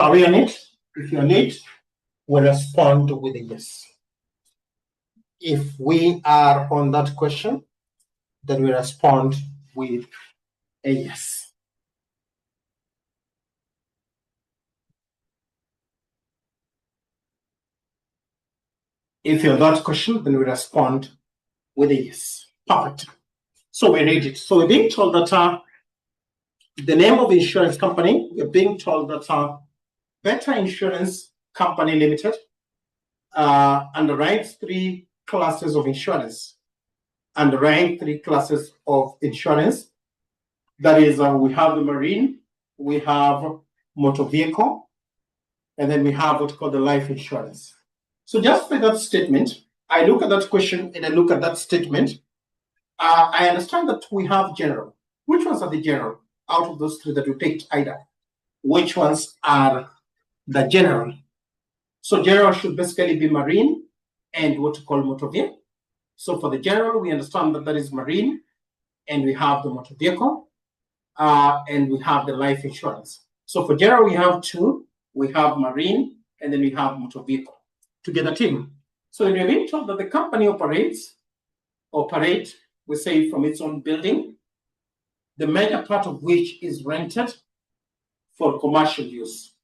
Are we on it? If you're on it, we respond with a yes. If we are on that question, then we respond with a yes. If you're that question, then we respond with a yes. Perfect. So we read it. So we're being told that the name of the insurance company, we're being told that Better Insurance Company Limited underwrites 3 classes of insurance. Underwrite 3 classes of insurance. That is, we have the marine, we have motor vehicle, and then we have what's called the life insurance. So just by that statement, I look at that question and I look at that statement. I understand that we have general. Which ones are the general out of those 3 that we picked either? Which ones are the general? So general should basically be marine and what we call motor vehicle. So for the general, we understand that that is marine, and we have the motor vehicle, and we have the life insurance. So for general, we have 2. We have marine, and then we have motor vehicle to get a team. So when we're being told that the company operate, we say, from its own building, the major part of which is rented for commercial use.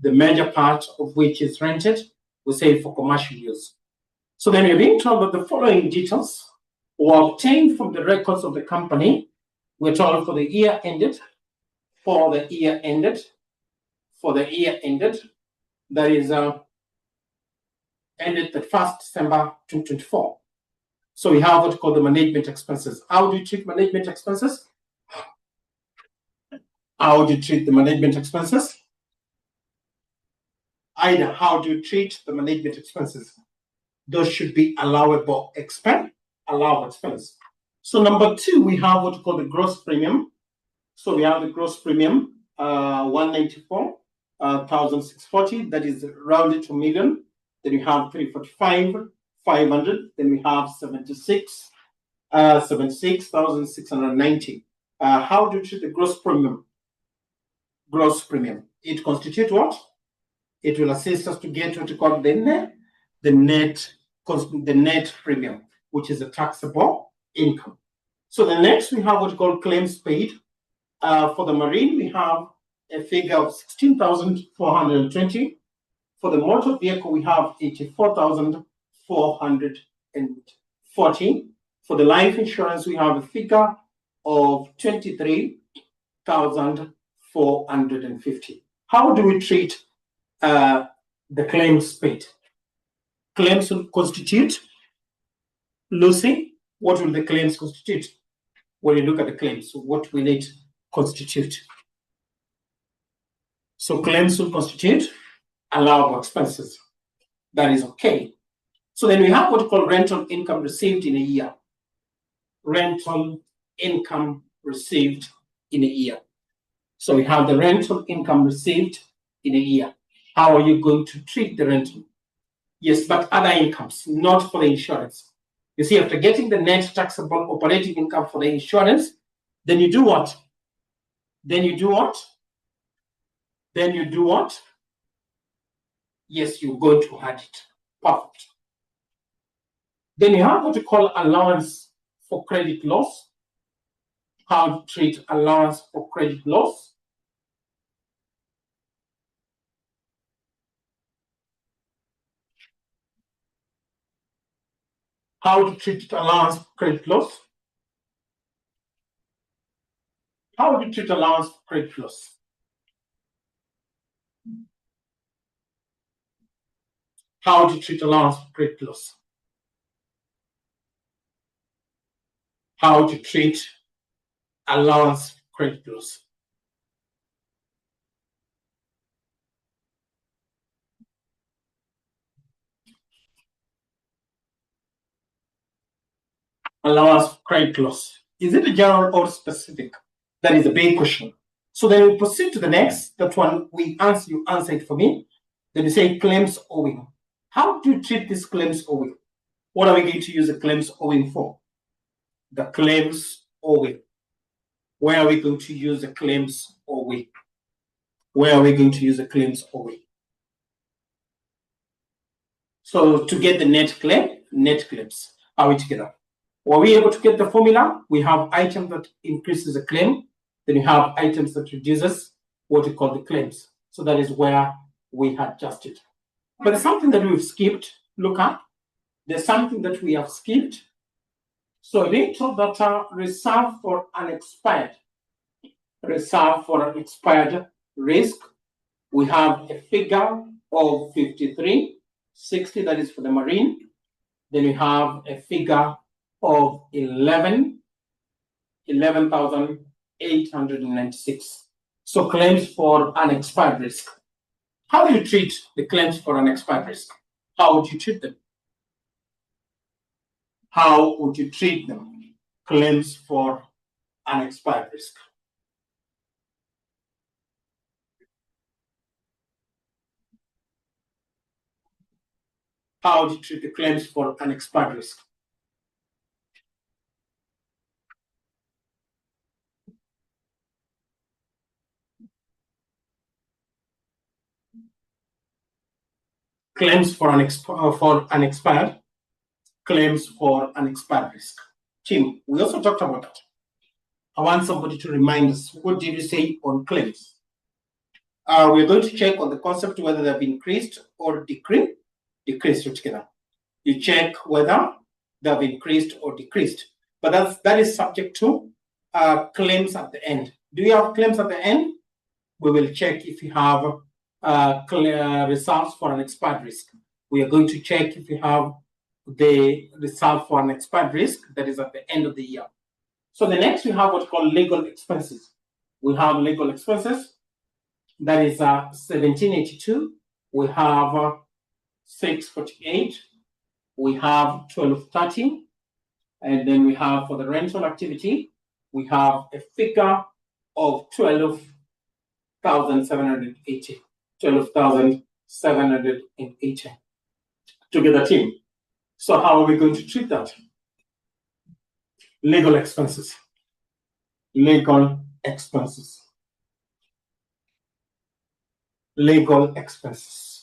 The major part of which is rented, we say, for commercial use. So then we're being told that the following details were obtained from the records of the company. We're told for the year ended, that is ended the 1st December 2024. So we have what we call the management expenses. How do you treat management expenses? How do you treat the management expenses? Either how do you treat the management expenses? Those should be allowable expense. So number 2, we have what we call the gross premium. So we have the gross premium, 194,640. That is rounded to million. Then we have 345,500. Then we have 76,690. How do you treat the gross premium? Gross premium. It constitutes what? It will assist us to get what we call the net premium, which is a taxable income. So the next, we have what we call claims paid. For the marine, we have a figure of 16,420. For the motor vehicle, we have 84,440. For the life insurance, we have a figure of 23,450. How do we treat the claims paid? Claims will constitute, Lucy, what will the claims constitute? When you look at the claims, what will it constitute? So claims will constitute allowable expenses. That is okay. So then we have what we call rental income received in a year. Rental income received in a year. So we have the rental income received in a year. How are you going to treat the rental? Yes, but other incomes, not for the insurance. You see, after getting the net taxable operating income for the insurance, then you do what? Yes, you're going to add it. Perfect. Then you have what we call allowance for credit loss. How to treat allowance for credit loss. How to treat allowance for credit loss? How do you treat allowance for credit loss? How do you treat allowance for credit loss? How to treat allowance for credit loss? Allowance for credit loss. Is it a general or specific? That is a big question. So then we proceed to the next. That one you answer it for me. Then we say claims owing. How do you treat these claims owing? What are we going to use the claims owing for? The claims owing. Where are we going to use the claims owing? where are we going to use the claims OA? So to get the net claims, are we together? Were we able to get the formula? We have items that increases the claim, then you have items that reduces what we call the claims. So that is where we had just it. But there's something that we've skipped. Look at. There's something that we have skipped. So they told that reserve for unexpired risk, we have a figure of 5360, that is for the marine. Then we have a figure of 11,896. So claims for unexpired risk. How do you treat the claims for unexpired risk? How would you treat them? How would you treat them? Claims for unexpired risk. How would you treat the claims for unexpired risk? Claims for unexpired risk. Tim, we also talked about that. I want somebody to remind us, what did you say on claims? We're going to check on the concept whether they've increased or decreased together. You check whether they've increased or decreased. But that is subject to claims at the end. Do you have claims at the end? We will check if you have reserves for an expired risk. We are going to check if you have the reserve for an expired risk that is at the end of the year. So the next we have what's called legal expenses. We have legal expenses. That is 1782. We have 648. We have 1230. And then we have for the rental activity, we have a figure of 12,780. 12,780 together, team. So how are we going to treat that? Legal expenses. Legal expenses. Legal expenses.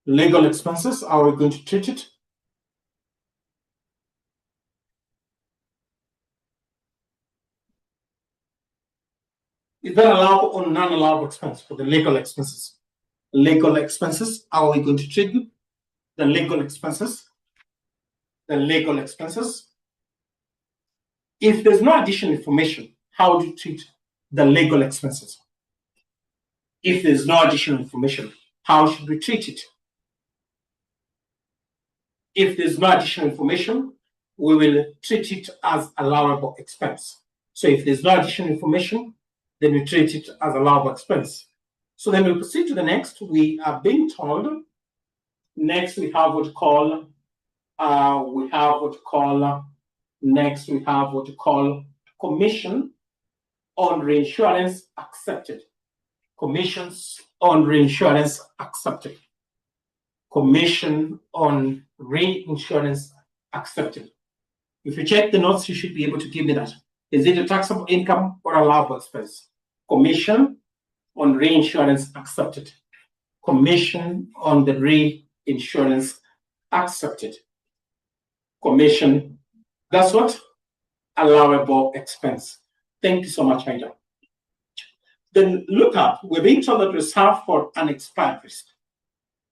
Legal expenses, how are we going to treat it? Is that allowable or non-allowable expense for the legal expenses? Legal expenses, how are we going to treat them? The legal expenses. The legal expenses. If there's no additional information, how do you treat the legal expenses? If there's no additional information, how should we treat it? If there's no additional information, we will treat it as allowable expense. So if there's no additional information, then we treat it as allowable expense. So then we proceed to the next. We are being told, next we have what we call, commission on reinsurance accepted. Commissions on reinsurance accepted. Commission on reinsurance accepted. If you check the notes, you should be able to give me that. Is it a taxable income or allowable expense? Commission on reinsurance accepted. Commission on the reinsurance accepted. Commission, that's what? Allowable expense. Thank you so much, Haida. Then look up, we're being told that reserve for unexpired risk.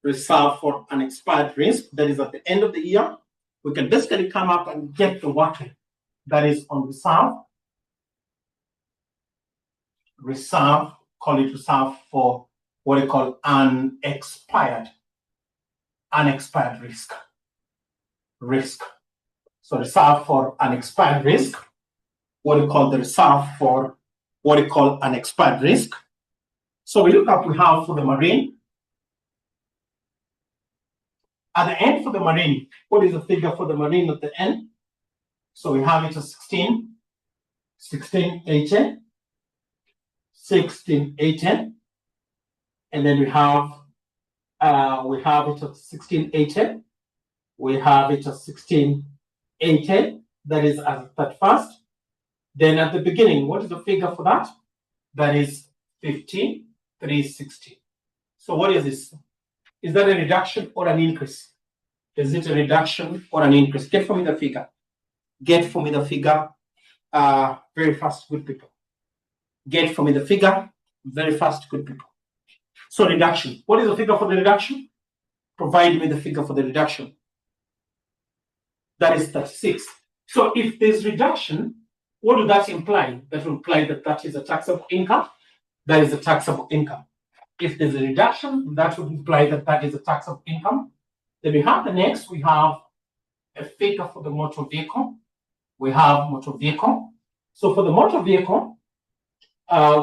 Reserve for unexpired risk, that is at the end of the year. We can basically come up and get the working that is on reserve. Reserve, call it reserve for what we call unexpired risk. So reserve for unexpired risk, what we call the reserve for what we call unexpired risk. So we look up, we have for the marine. At the end for the marine, what is the figure for the marine at the end? So we have it as 1680, and then we have We have it at 1680. We have it at 1680. That is at 31st. Then at the beginning, what is the figure for that? That is 5360. So what is this? Is that a reduction or an increase? Is it a reduction or an increase? Get for me the figure. Get for me the figure very fast, good people. Get for me the figure very fast, good people. So reduction. What is the figure for the reduction? Provide me the figure for the reduction. That is 36. So if there's reduction, what would that imply? That would imply that that is a taxable income. That is a taxable income. If there's a reduction, that would imply that that is a taxable income. Then we have the next, we have a figure for the motor vehicle. We have motor vehicle. So for the motor vehicle,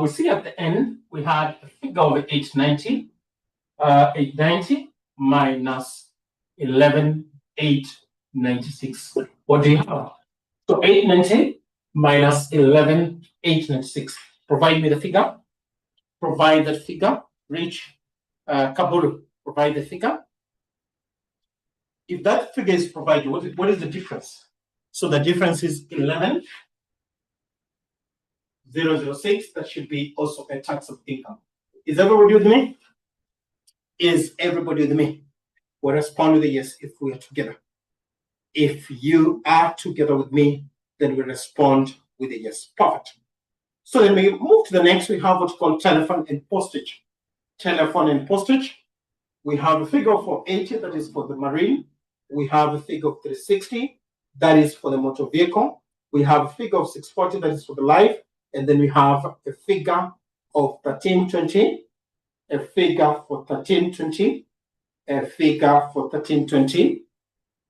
we see at the end, we had a figure of 890. 890 minus 11,896. What do you have? So 890 minus 11,896. Provide me the figure. Provide that figure. Rich Kaburu, provide the figure. If that figure is provided, what is the difference? So the difference is 11,006. That should be also a taxable income. Is everybody with me? Is everybody with me? We'll respond with a yes if we are together. If you are together with me, then we respond with a yes. Perfect. So then we move to the next. We have what's called telephone and postage. Telephone and postage. We have a figure for 80, that is for the marine. We have a figure of 360, that is for the motor vehicle. We have a figure of 640, that is for the life. And then we have a figure of 1320, a figure for 1320, a figure for 1320,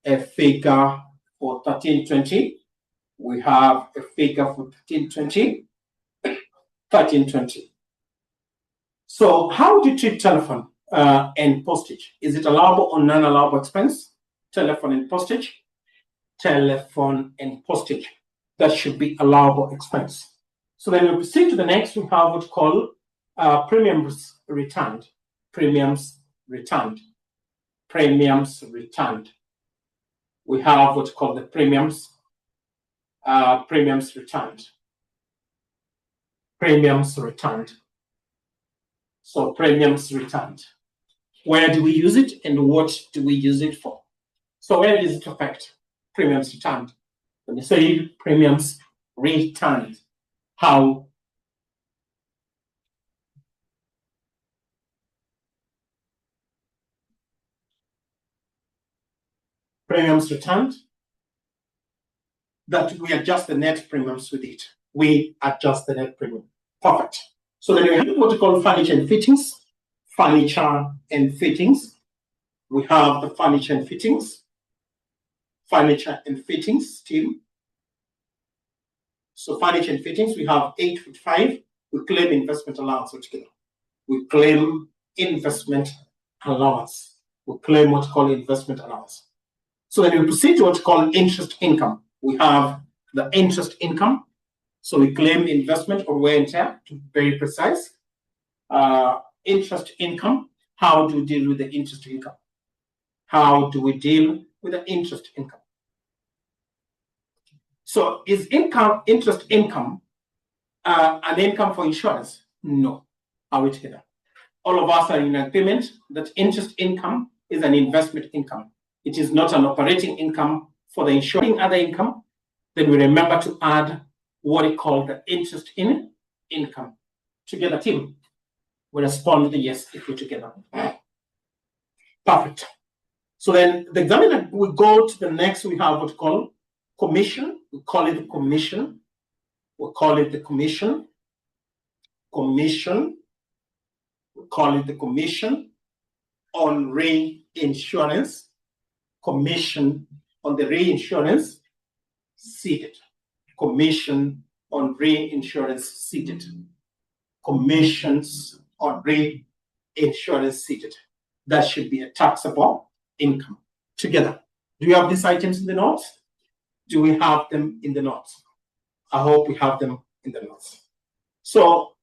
a figure for 1320. We have a figure for 1320, 1320. So how do you treat telephone and postage? Is it allowable or non-allowable expense? Telephone and postage. Telephone and postage. That should be allowable expense. So then we proceed to the next. We have what's called premiums returned. Premiums returned. Premiums returned. We have what's called the premiums. Premiums returned. Premiums returned. So premiums returned. Where do we use it and what do we use it for? So where does it affect? Premiums returned. When you say premiums returned, how? Premiums returned, that we adjust the net premiums with it. We adjust the net premium. Perfect. So then we have what we call furniture and fittings. Furniture and fittings. We have the furniture and fittings. Furniture and fittings team. So furniture and fittings, we have 8.5. We claim investment allowance altogether. We claim investment allowance. We claim what's called investment allowance. So then we proceed to what's called interest income. We have the interest income. So we claim investment or wear and tear, to be very precise. Interest income. How do we deal with the interest income? How do we deal with the interest income? So is interest income an income for insurance? No. Are we together? All of us are in agreement that interest income is an investment income. It is not an operating income for the insuring other income. Then we remember to add what we call the interest in income. Together, team. We respond with a yes if we're together. Perfect. So then the examiner, we go to the next, we have what we call commission. We call it commission. We call it the commission. Commission. We call it the commission on reinsurance. Commission on the reinsurance ceded. Commission on reinsurance ceded. Commissions on reinsurance ceded. That should be a taxable income. Together. Do you have these items in the notes? Do we have them in the notes? I hope we have them in the notes. So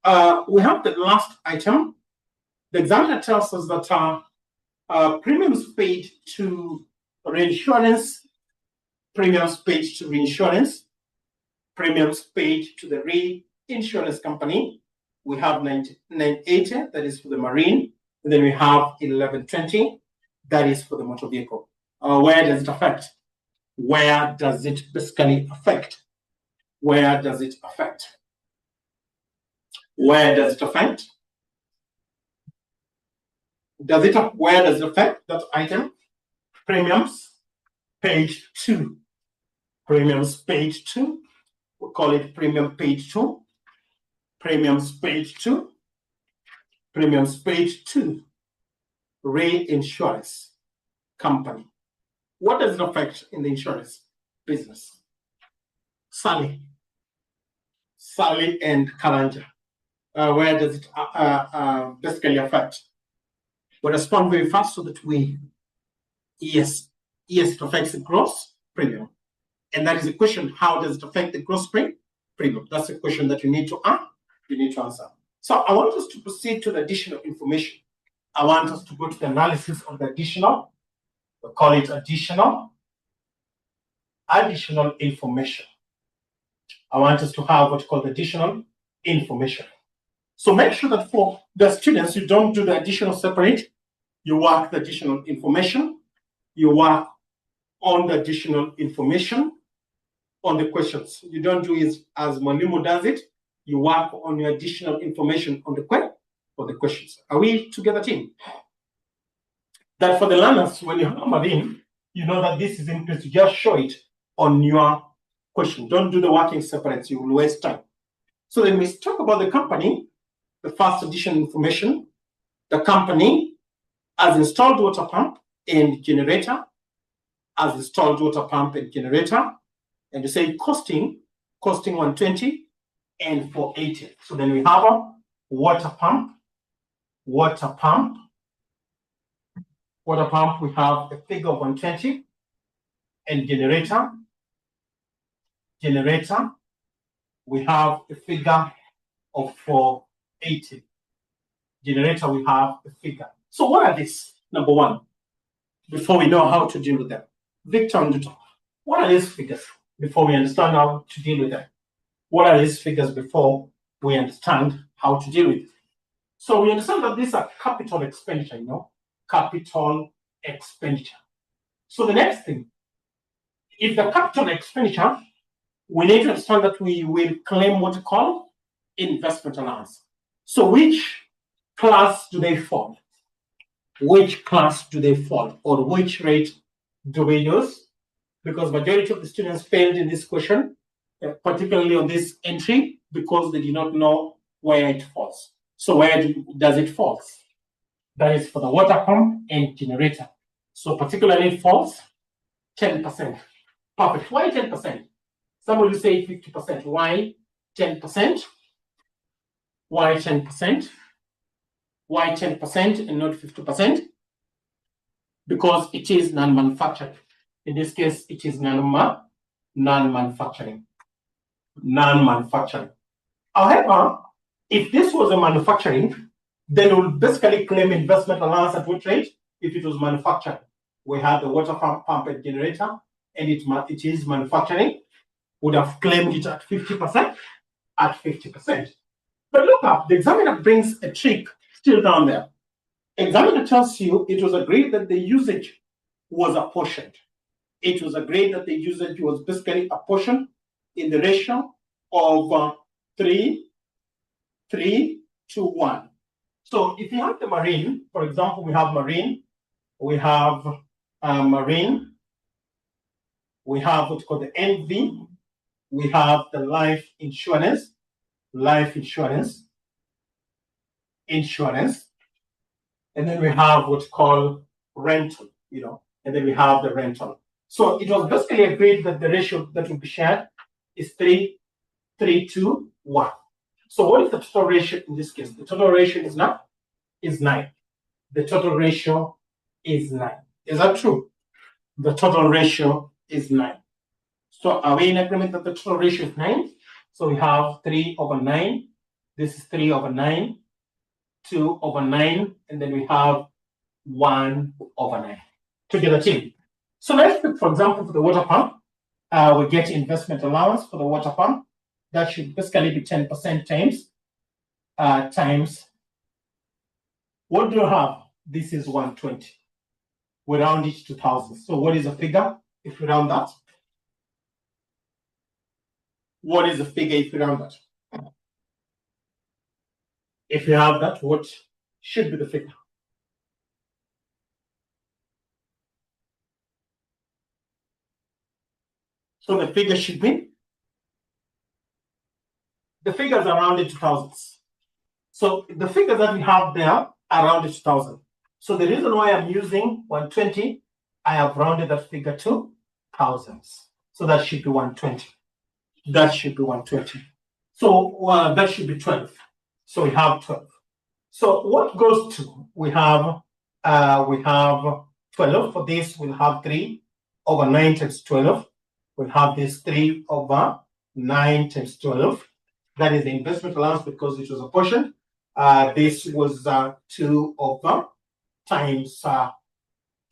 we have the last item. The examiner tells us that Premiums paid to reinsurance, premiums paid to reinsurance, premiums paid to the reinsurance company. We have 980, that is for the marine. And then we have 1120, that is for the motor vehicle. Where does it affect? Where does it basically affect? Where does it affect? Where does it affect? Where does it affect that item? Premiums, page 2. Premiums, page 2. We call it premium page 2. Premiums, page 2. Premiums, page 2. Reinsurance company. What does it affect in the insurance business? Sally and Karanja. Where does it basically affect? We'll respond very fast so that yes, it affects the gross premium. And that is the question, how does it affect the gross premium? That's the question that you need to answer. So I want us to proceed to the additional information. I want us to go to the analysis of the additional. We call it additional information. I want us to have what's called additional information. So make sure that for the students, you don't do the additional separate. You work the additional information. You work on the additional information on the questions. You don't do it as Mwalimu does it. You work on your additional information on the questions. Are we together, team? That for the learners, when you have marine, you know that this is increased. You just show it on your question. Don't do the working separate. You will waste time. So then we talk about the company, the first additional information. The company has installed water pump and generator, and you say costing 120 and 480. So then we have a water pump. We have a figure of 120, and generator, we have a figure of 480. Generator, we have a figure. So what are these? Number one, before we know how to deal with them. Victor and Duto, what are these figures before we understand how to deal with them? What are these figures before we understand how to deal with it? So we understand that these are capital expenditure, capital expenditure. So the next thing, if the capital expenditure, we need to understand that we will claim what we call investment allowance. So which class do they fall? Which class do they fall? Or which rate do we use? Because majority of the students failed in this question, particularly on this entry, because they did not know where it falls. So where does it fall? That is for the water pump and generator. So particularly it falls 10%. Perfect. Why 10%? Some will say 50%. Why 10%? Why 10%? Why 10% and not 50%? Because it is non-manufacturing. In this case, it is non-manufacturing. However, if this was a manufacturing, then we'll basically claim investment allowance at what rate? If it was manufacturing. We have the water pump and generator, and it is manufacturing, would have claimed it at 50%. But look up, the examiner brings a trick still down there. Examiner tells you it was agreed that the usage was apportioned. It was agreed that the usage was basically apportioned in the ratio of 3 to 1. So if you have the marine, for example, we have marine, we have what's called the NV, we have the life insurance, and then we have what's called rental, and then we have the rental. So it was basically agreed that the ratio that will be shared is 3 to 1. So what is the total ratio in this case? The total ratio is 9. The total ratio is 9. Is that true? The total ratio is 9. So are we in agreement that the total ratio is 9? So we have 3 over 9. This is 3 over 9, 2 over 9, and then we have 1/9 to get a team. So let's pick, for example, for the water pump, we get investment allowance for the water pump. That should basically be 10% times. What do you have? This is 120. We round it to thousands. So what is the figure if we round that? What is the figure if we round that? If you have that, what should be the figure? So the figure should be, the figures are rounded to thousands. So the figures that we have there are rounded to 1,000. So the reason why I'm using 120, I have rounded that figure to thousands. So that should be 120. That should be 120. So that should be 12. So we have 12. So what goes to? We have 12. For this, we'll have 3/9 times 12. We'll have this 3/9 times 12. That is the investment allowance because it was a portion. This was 2 times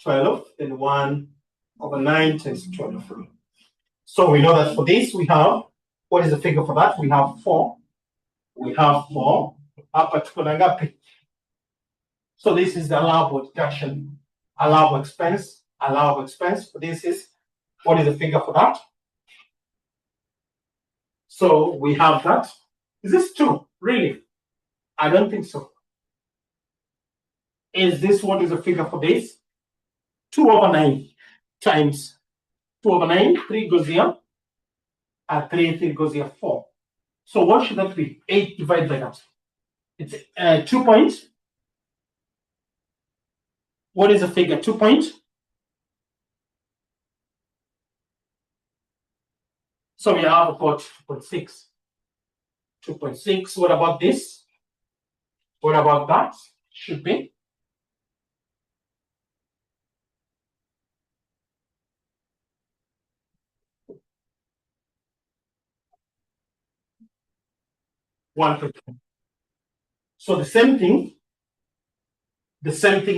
12, then 1/9 times 12. So we know that for this we have, what is the figure for that? We have 4. We have 4. So this is the allowable deduction, allowable expense. For this is, what is the figure for that? So we have that. Is this 2? Really? I don't think so. Is this what is the figure for this? 2/9 times 2/9, 3 goes here, 3 goes here, 4. So what should that be? 8 divided by that. It's 2 points. What is the figure? 2 points. So we have about 2.6. 2.6. What about this? What about that? Should be 1.2. So the same thing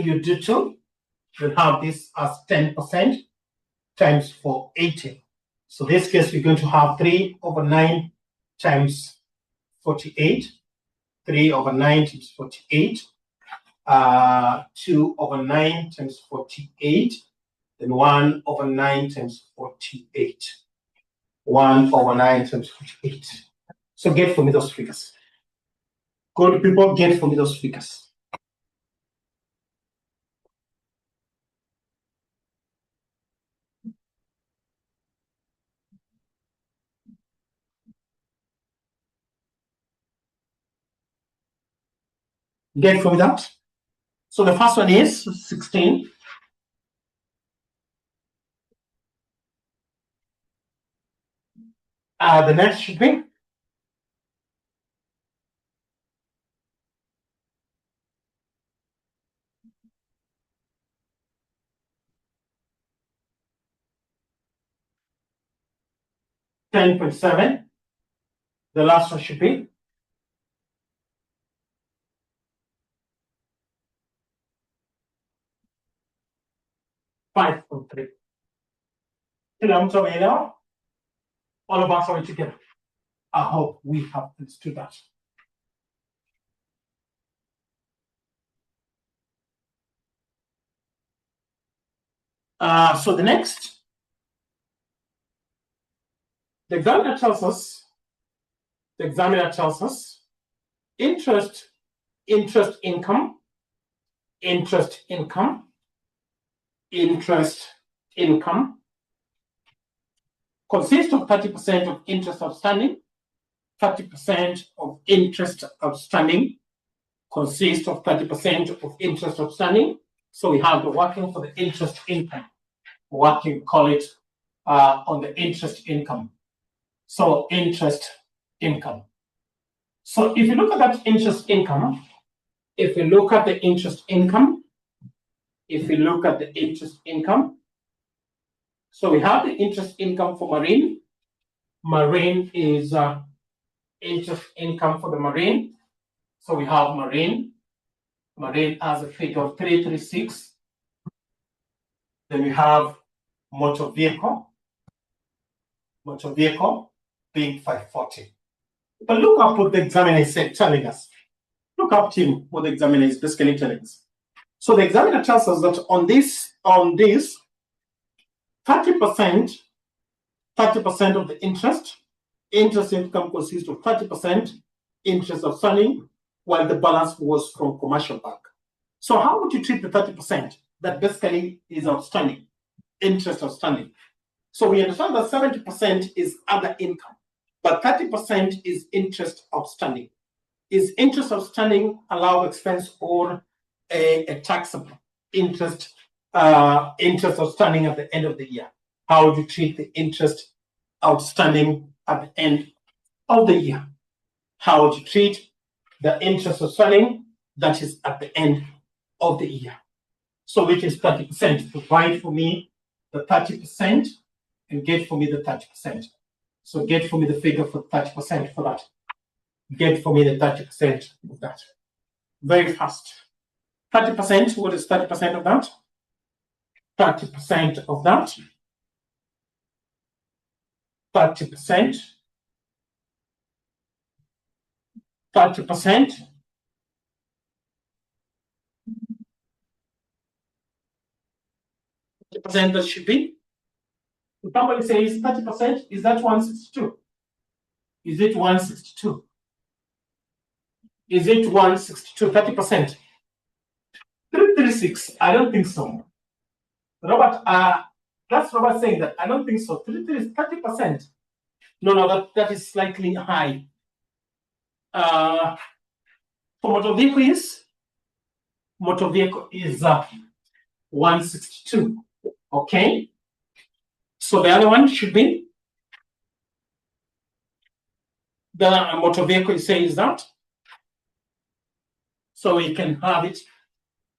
you do too, you'll have this as 10% times 480. So in this case, we're going to have 3/9 times 48. 3/9 times 48. 2/9 times 48. Then 1/9 times 48. 1/9 times 48. So get for me those figures. Good people, get for me those figures. Get for me that. So the first one is 16. The next should be 10.7. The last one should be 5.3. All of us are together. I hope we have understood that. So the next, the examiner tells us interest income consists of 30% of interest outstanding. 30% of interest outstanding consists of 30% of interest outstanding. So we have the working for the interest income. Working, call it on the interest income. So interest income. So if you look at that interest income, if we look at the interest income, so we have the interest income for marine. Marine is interest income for the marine. So we have marine Marine has a figure of 336. Then we have motor vehicle being 540. But look up what the examiner is telling us. Look up, team, what the examiner is basically telling us. So the examiner tells us that on this, 30% of the interest income consists of 30% interest outstanding, while the balance was from commercial bank. So how would you treat the 30% that basically is outstanding, interest outstanding? So we understand that 70% is other income, but 30% is interest outstanding. Is interest outstanding allowed expense or a taxable interest outstanding at the end of the year? How would you treat the interest outstanding at the end of the year? How would you treat the interest outstanding that is at the end of the year? So which is 30%. Provide for me the 30% and get for me the 30%. So get for me the figure for 30% for that. Get for me the 30% of that. Very fast. 30%, what is 30% of that? 30% of that. 30%. 30%. 30% that should be. If somebody says 30%, is that 162? Is it 162? Is it 162? 30%. 336. I don't think so. Robert, that's Robert saying that. I don't think so. 30%. No, that is slightly high. For motor vehicle is 162. Okay. So the other one should be the motor vehicle says that. So you can have it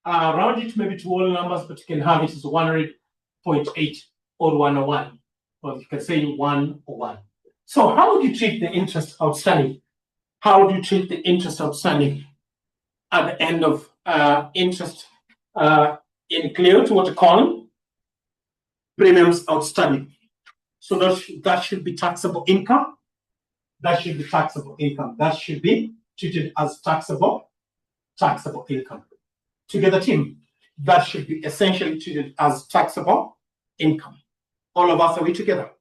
round it maybe to all numbers, but you can have it as 100.8 or 101, or you can say 101. So how would you treat the interest outstanding? How would you treat the interest outstanding at the end of interest include what you call premiums outstanding? So that should be taxable income. That should be taxable income. That should be treated as taxable income. Together, team, that should be essentially treated as taxable income. All of us, are we together?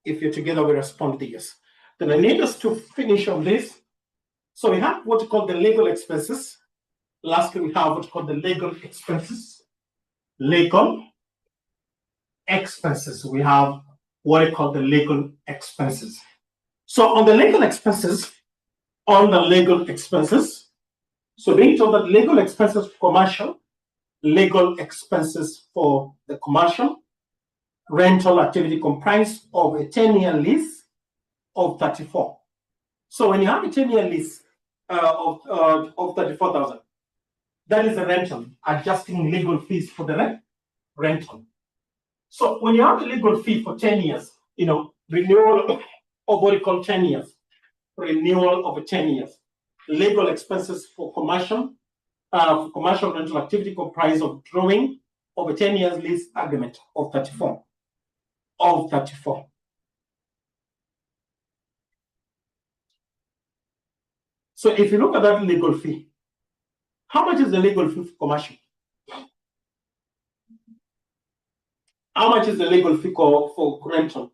If you're together, we respond to yes. Then I need us to finish on this. So we have what we call the legal expenses. Lastly, we have what we call the legal expenses. Legal expenses. We have what we call the legal expenses. So on the legal expenses, so being told that legal expenses for commercial, legal expenses for the commercial, rental activity comprised of a 10-year lease of 34. So when you have a 10-year lease of 34,000, that is a rental, adjusting legal fees for the rental. So when you have a legal fee for 10 years, renewal of what you call 10 years, renewal of 10 years, legal expenses for commercial rental activity comprised of drawing of a 10 years lease agreement of 34. So if you look at that legal fee, how much is the legal fee for commercial? How much is the legal fee for rental?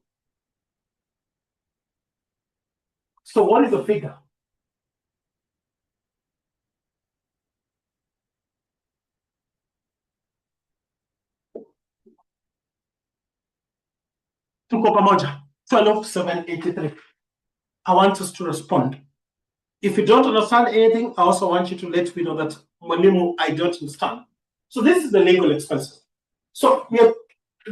So what is the figure? Tuko pamoja, 12,783. I want us to respond. If you don't understand anything, I also want you to let me know that, Mwalimu, I don't understand. So this is the legal expenses. So the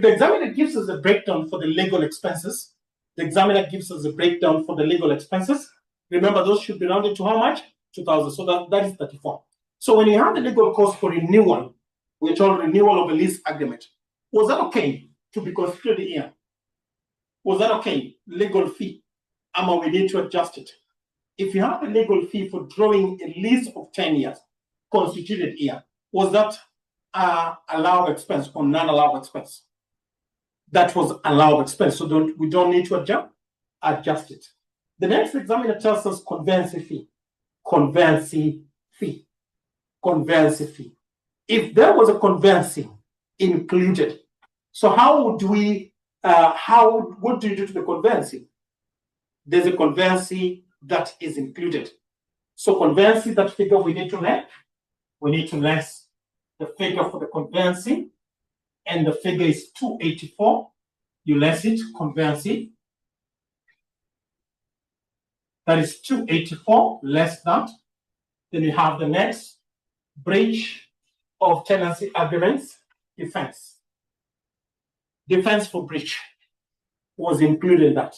examiner gives us a breakdown for the legal expenses. The examiner gives us a breakdown for the legal expenses. Remember, those should be rounded to how much? 2,000. So that is 34. So when you have the legal cost for renewal, we're told renewal of a lease agreement. Was that okay to be considered here? Was that okay? Legal fee. We need to adjust it. If you have a legal fee for drawing a lease of 10 years, constituted here? Was that allowed expense or non-allowed expense? That was allowed expense, so we don't need to adjust it. The next examiner tells us conveyancing fee. Conveyancing fee. Conveyancing fee. If there was a conveyancing included, so how would we, what do you do to the conveyancing? There's a conveyancing that is included. So conveyancing, that figure we need to less. We need to less the figure for the conveyancing, and the figure is 284. You less it, conveyancing. That is 284, less that. Then you have the next, breach of tenancy agreements, defense. Defense for breach was included in that.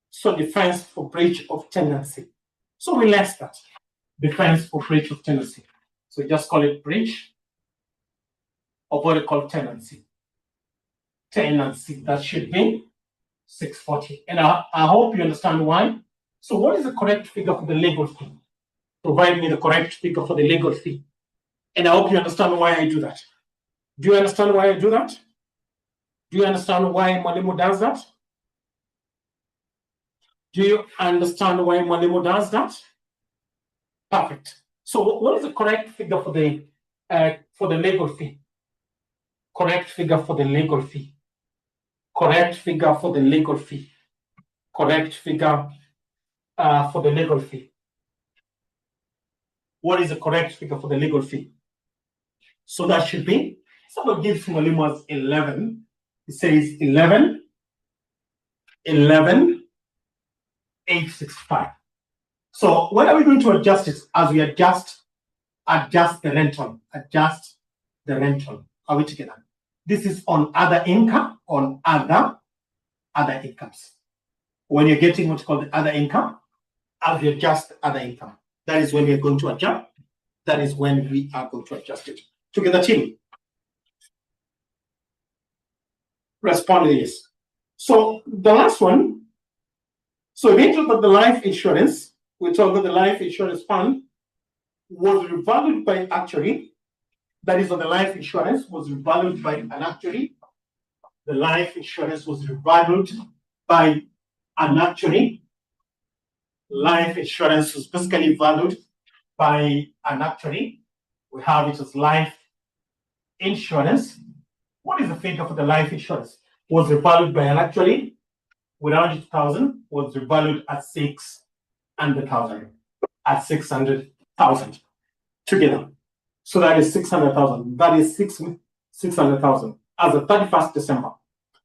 So defense for breach of tenancy. So we less that. Defense for breach of tenancy. So just call it breach of what we call tenancy. Tenancy, that should be 640. And I hope you understand why. So what is the correct figure for the legal fee? Provide me the correct figure for the legal fee. And I hope you understand why I do that. Do you understand why I do that? Do you understand why Mwalimu does that? Do you understand why Mwalimu does that? Perfect. So what is the correct figure for the legal fee? Correct figure for the legal fee. Correct figure for the legal fee. Correct figure for the legal fee. What is the correct figure for the legal fee? So that should be, someone gives Mwalimu as 11. It says 11,865. So when are we going to adjust it? As we adjust the rental. Adjust the rental. Are we together? This is on other income, on other incomes. When you're getting what's called the other income, as we adjust other income, that is when we're going to adjust. That is when we are going to adjust it. Together, team. Respond to this. So the last one. So we talked about the life insurance. We talked about the life insurance fund was revalued by an actuary. That is, on the life insurance was revalued by an actuary. The life insurance was revalued by an actuary. Life insurance was basically valued by an actuary. We have it as life insurance. What is the figure for the life insurance? Was revalued by an actuary with 100,000, was revalued at 600,000. At 600,000 together. So that is 600,000. That is 600,000 as of 31st December.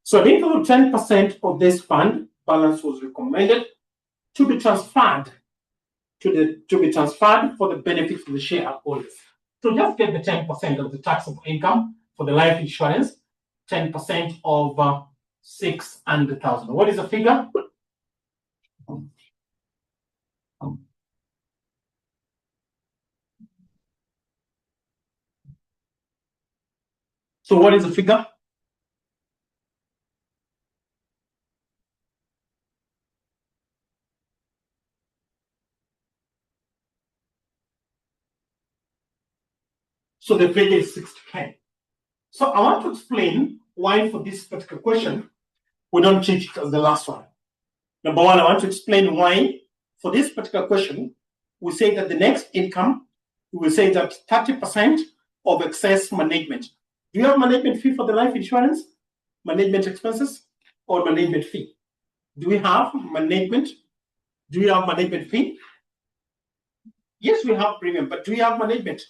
So the income of 10% of this fund balance was recommended to be transferred for the benefit of the shareholders. So just get the 10% of the taxable income for the life insurance, 10% of 600,000. What is the figure? So what is the figure? So the figure is 60K. So I want to explain why for this particular question, we don't treat it as the last one. Number one, I want to explain why for this particular question, we say that the next income, we will say that 30% of excess management. Do you have management fee for the life insurance? Management expenses or management fee? Do we have management? Do you have management fee? Yes, we have premium, but do we have management?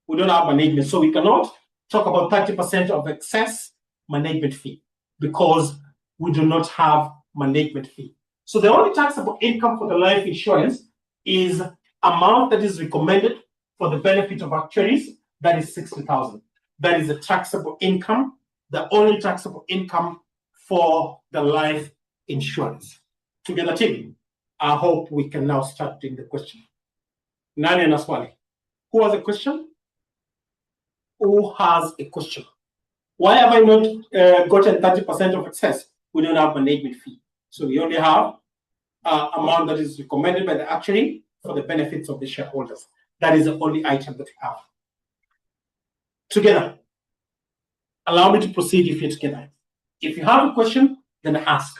We don't have management, so we cannot talk about 30% of excess management fee because we do not have management fee. So the only taxable income for the life insurance is amount that is recommended for the benefit of actuaries, that is 60,000. That is the taxable income, the only taxable income for the life insurance. Together, team, I hope we can now start doing the question. Nani and Aswali, who has a question? Who has a question? Why have I not gotten 30% of excess? We don't have management fee. So we only have amount that is recommended by the actuary for the benefits of the shareholders. That is the only item that we have. Together. Allow me to proceed if you're together. If you have a question, then ask,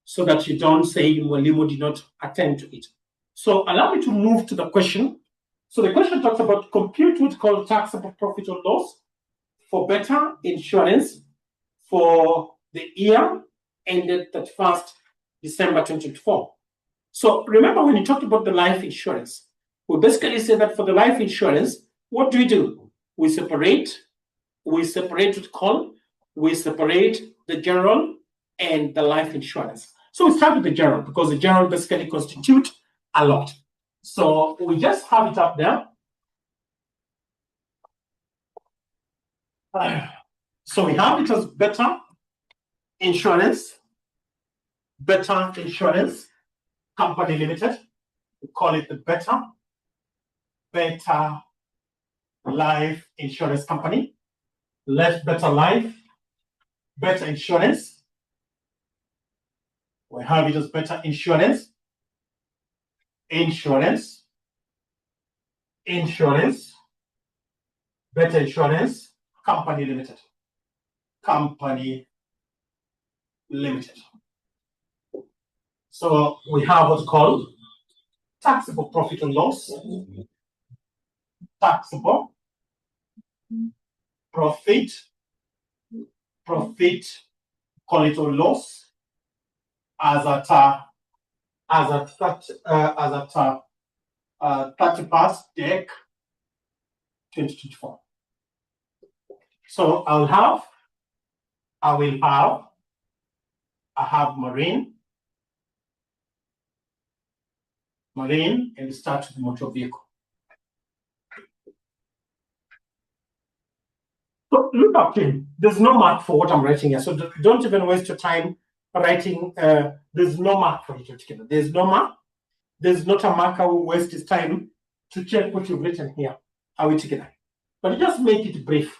so that you don't say Mwalimu did not attend to it. So allow me to move to the question. So the question talks about compute what's called taxable profit or loss for better insurance for the year ended 31st December 2024. So remember when you talked about the life insurance, we basically say that for the life insurance, what do? We separate the general and the life insurance. So we start with the general because the general basically constitute a lot. So we just have it up there. So we have it as better insurance company limited. We call it the better life insurance company. Less better life, better insurance. We have it as better insurance, better insurance, company limited. So we have what's called taxable profit and loss, taxable profit, call it or loss, as at 31st Dec 2024. So I have marine, and start with motor vehicle. So look up here. There's no mark for what I'm writing here. So don't even waste your time writing. There's no mark for it together. There's no mark. There's not a marker who wastes his time to check what you've written here. Are we together? But just make it brief,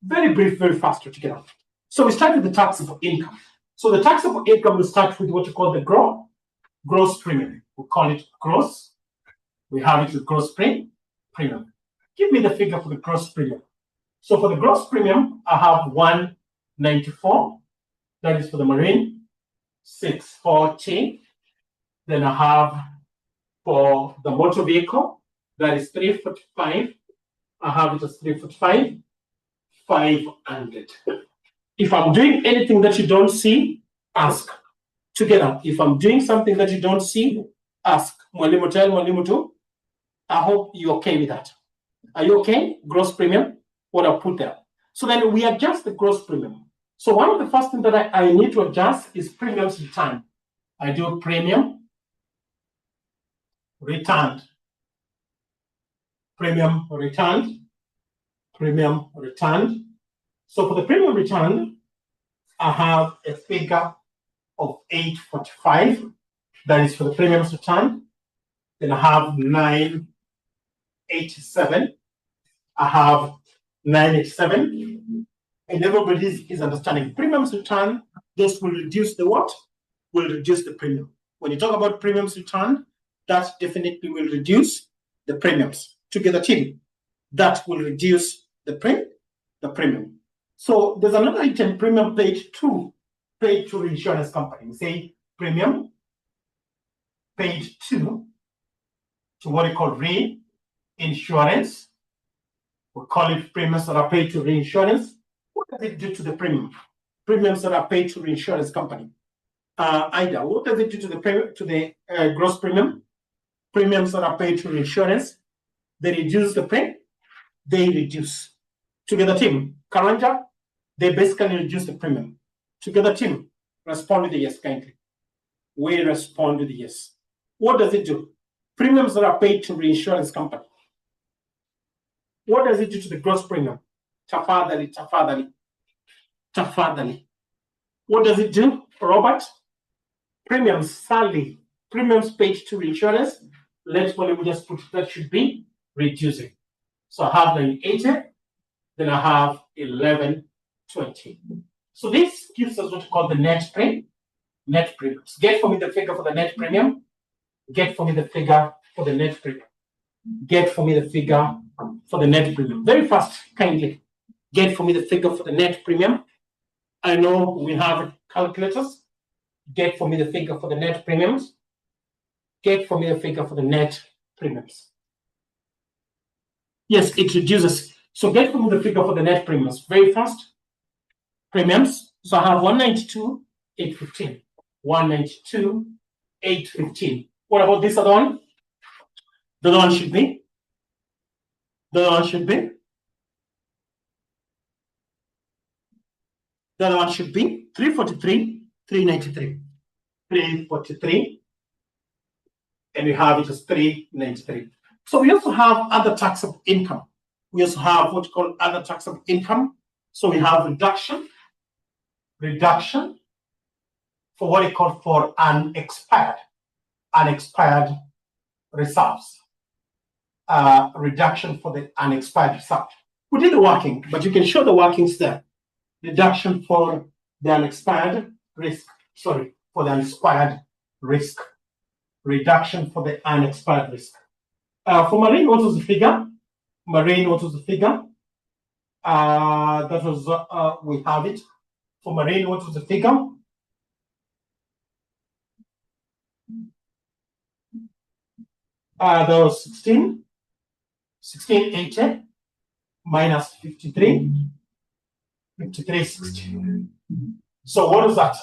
very brief, very fast together. So we start with the taxable income. So the taxable income will start with what you call the gross premium. We call it gross. We have it with gross premium. Give me the figure for the gross premium. So for the gross premium, I have 194. That is for the marine. 640. Then I have for the motor vehicle, that is 345. I have it as 345. 500. If I'm doing anything that you don't see, ask. Together, if I'm doing something that you don't see, ask. Mwalimu tell, Mwalimu do. I hope you're okay with that. Are you okay? Gross premium, what I put there. So then we adjust the gross premium. So one of the first things that I need to adjust is premiums returned. I do premium returned. Premium returned. So for the premium returned, I have a figure of 845. That is for the premiums returned. Then I have 987. I have 987. And everybody is understanding. Premiums returned, this will reduce the what? Will reduce the premium. When you talk about premiums returned, that definitely will reduce the premiums. Together, team, that will reduce the premium. So there's another item, premium paid to insurance company. We say premium paid to what we call reinsurance. We call it premiums that are paid to reinsurance. What does it do to the premium? Premiums that are paid to reinsurance company. Ida, what does it do to the gross premium? Premiums that are paid to reinsurance, they reduce the premium. They reduce. Together, team. Karanja, they basically reduce the premium. Together, team. Respond with a yes, kindly. We respond with a yes. What does it do? Premiums that are paid to reinsurance company. What does it do to the gross premium? Tafadhali. What does it do, Robert? Premiums, Sally. Premiums paid to reinsurance. Let's just put that should be reducing. So I have 980, then I have 1120. So this gives us what we call the net premiums. Get for me the figure for the net premium. Get for me the figure for the net premium. Get for me the figure for the net premium. Very fast, kindly. Get for me the figure for the net premium. I know we have calculators. Get for me the figure for the net premiums. Get for me the figure for the net premiums. Yes, it reduces. So get for me the figure for the net premiums. Very fast. Premiums. So I have 192,815. 192,815. What about this other one? The other one should be. The other one should be. The other one should be 343,393. 343. And we have it as 393. So we also have other taxable income. We also have what we call other taxable income. So we have reduction for what we call for unexpired reserves. Reduction for the unexpired reserve. We did the working, but you can show the workings there. Reduction for the unexpired risk. Sorry, for the unexpired risk. Reduction for the unexpired risk. For marine, what was the figure? Marine, what was the figure? That was, we have it. For marine, what was the figure? That was 1680 minus 5360. So what is that?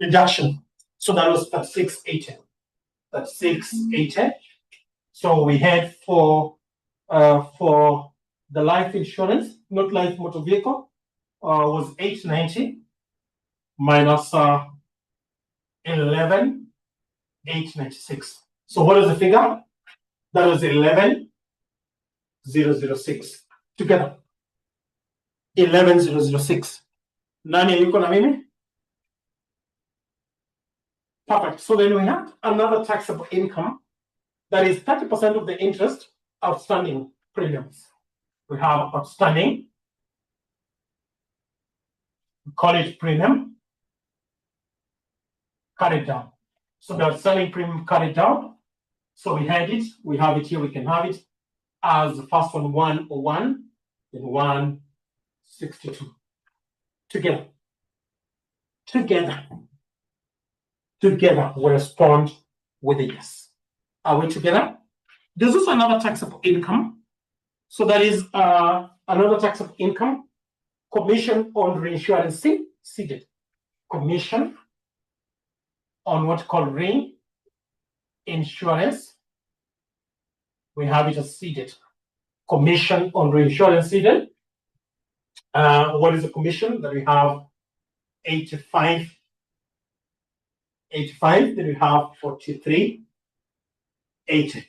Reduction. So that was 3680. That's 680. So we had for the life insurance, not life motor vehicle, was 890 minus 11,896. So what is the figure? That was 11,006 together. 11,006. Nani yuko na mimi? Perfect. So then we have another taxable income that is 30% of the interest outstanding premiums. We have outstanding, we call it premium, carried down. So the outstanding premium carried down. So we had it, we have it here, we can have it as the first one 101 and 162. Together, we respond with a yes. Are we together? There's also another taxable income. So that is another taxable income, commission on reinsurance ceded. Commission on what called reinsurance. We have it as ceded. Commission on reinsurance ceded. What is the commission? That we have 85. Then we have 43.80.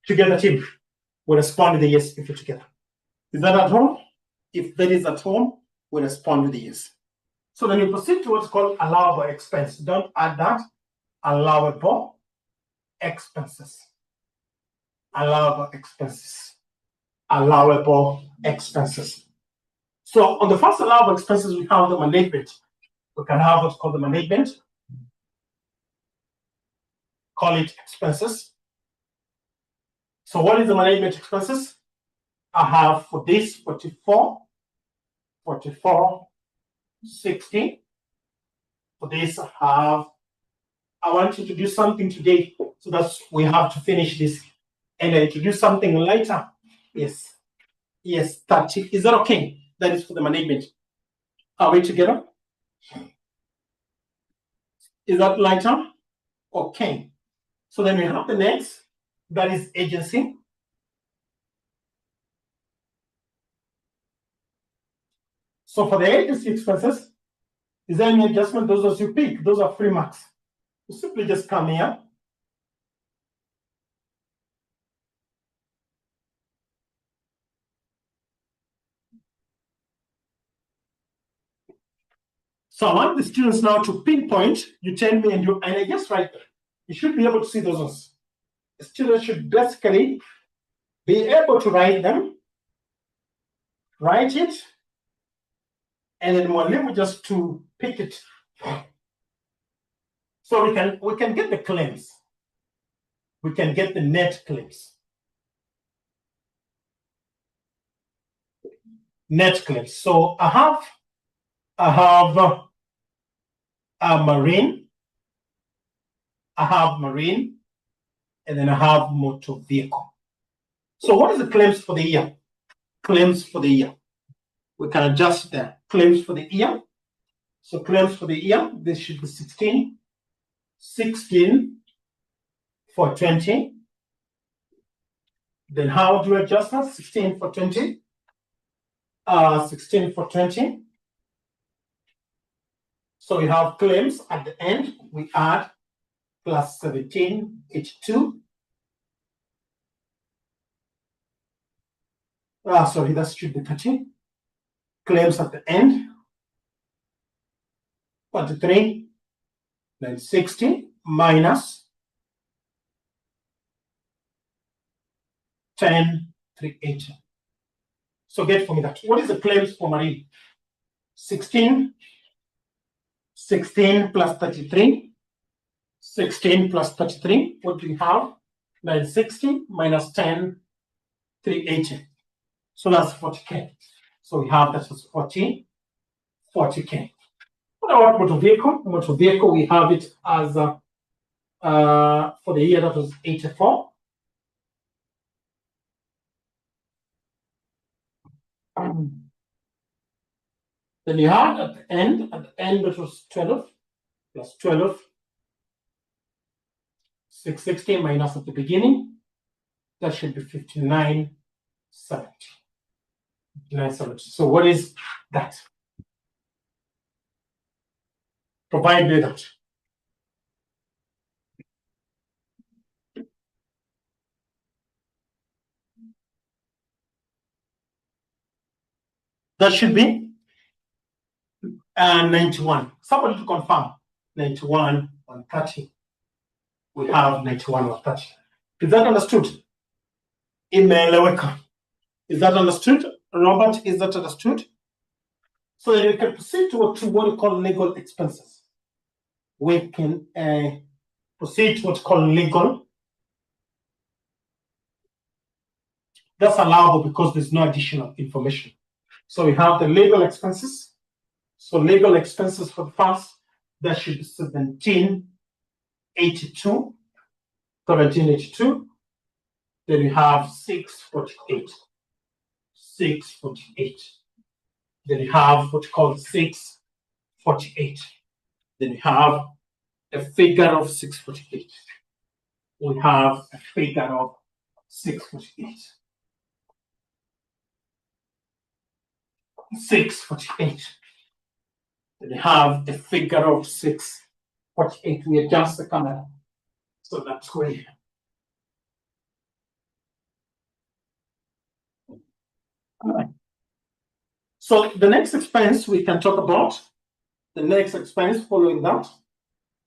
Together, team, we respond with the yes if you're together. Is that at home? If that is at home, we respond with the yes. So then we proceed to what's called allowable expense. Don't add that. Allowable expenses. Allowable expenses. Allowable expenses. So on the first allowable expenses, we have the management. We can have what's called the management. Call it expenses. So what is the management expenses? I have for this 44.60. For this, I want you to do something today. So that's we have to finish this and then to do something later. Yes. 30. Is that okay? That is for the management. Are we together? Is that lighter? Okay. So then we have the next, that is agency. So for the agency expenses, is there any adjustment? Those as you pick, those are free marks. You simply just come here. So I want the students now to pinpoint, you tell me and I just write them. You should be able to see those ones. The students should basically be able to write them, write it, and then Mwalimu just to pick it. So we can get the claims. We can get the net claims. net claims. So I have a marine, and then I have motor vehicle. So what is the claims for the year? Claims for the year. We can adjust there. Claims for the year. So claims for the year, this should be 16. 16 for 20. Then how do we adjust that? 16 for 20. 16 for 20. So we have claims at the end. We add plus 17, H2. Sorry, that should be 30. Claims at the end. 43, then 60 minus 10, 380. So get for me that. What is the claims for marine? 16 plus 33. 16 plus 33. What do we have? 960 minus 10, 380. So that's 40K. So we have that as 40K. What about motor vehicle? Motor vehicle, we have it as for the year that was 84. Then you have at the end it was 12 plus 12, 660 minus at the beginning. That should be 5970. 5970. So what is that? Provide me that. That should be 91. Somebody to confirm. 91 on 30. We have 91 on 30. Is that understood? Imeleweka. Is that understood? Robert, is that understood? So then we can proceed to what we call legal expenses. We can proceed to what's called legal. That's allowable because there's no additional information. So we have the legal expenses. So legal expenses for the first, that should be 1782. 1782. Then we have 648. 648. Then we have what's called 648. Then we have a figure of 648. We have a figure of 648. 648. Then we have a figure of 648. We adjust the camera so that's great. All right. So the next expense we can talk about, the next expense following that,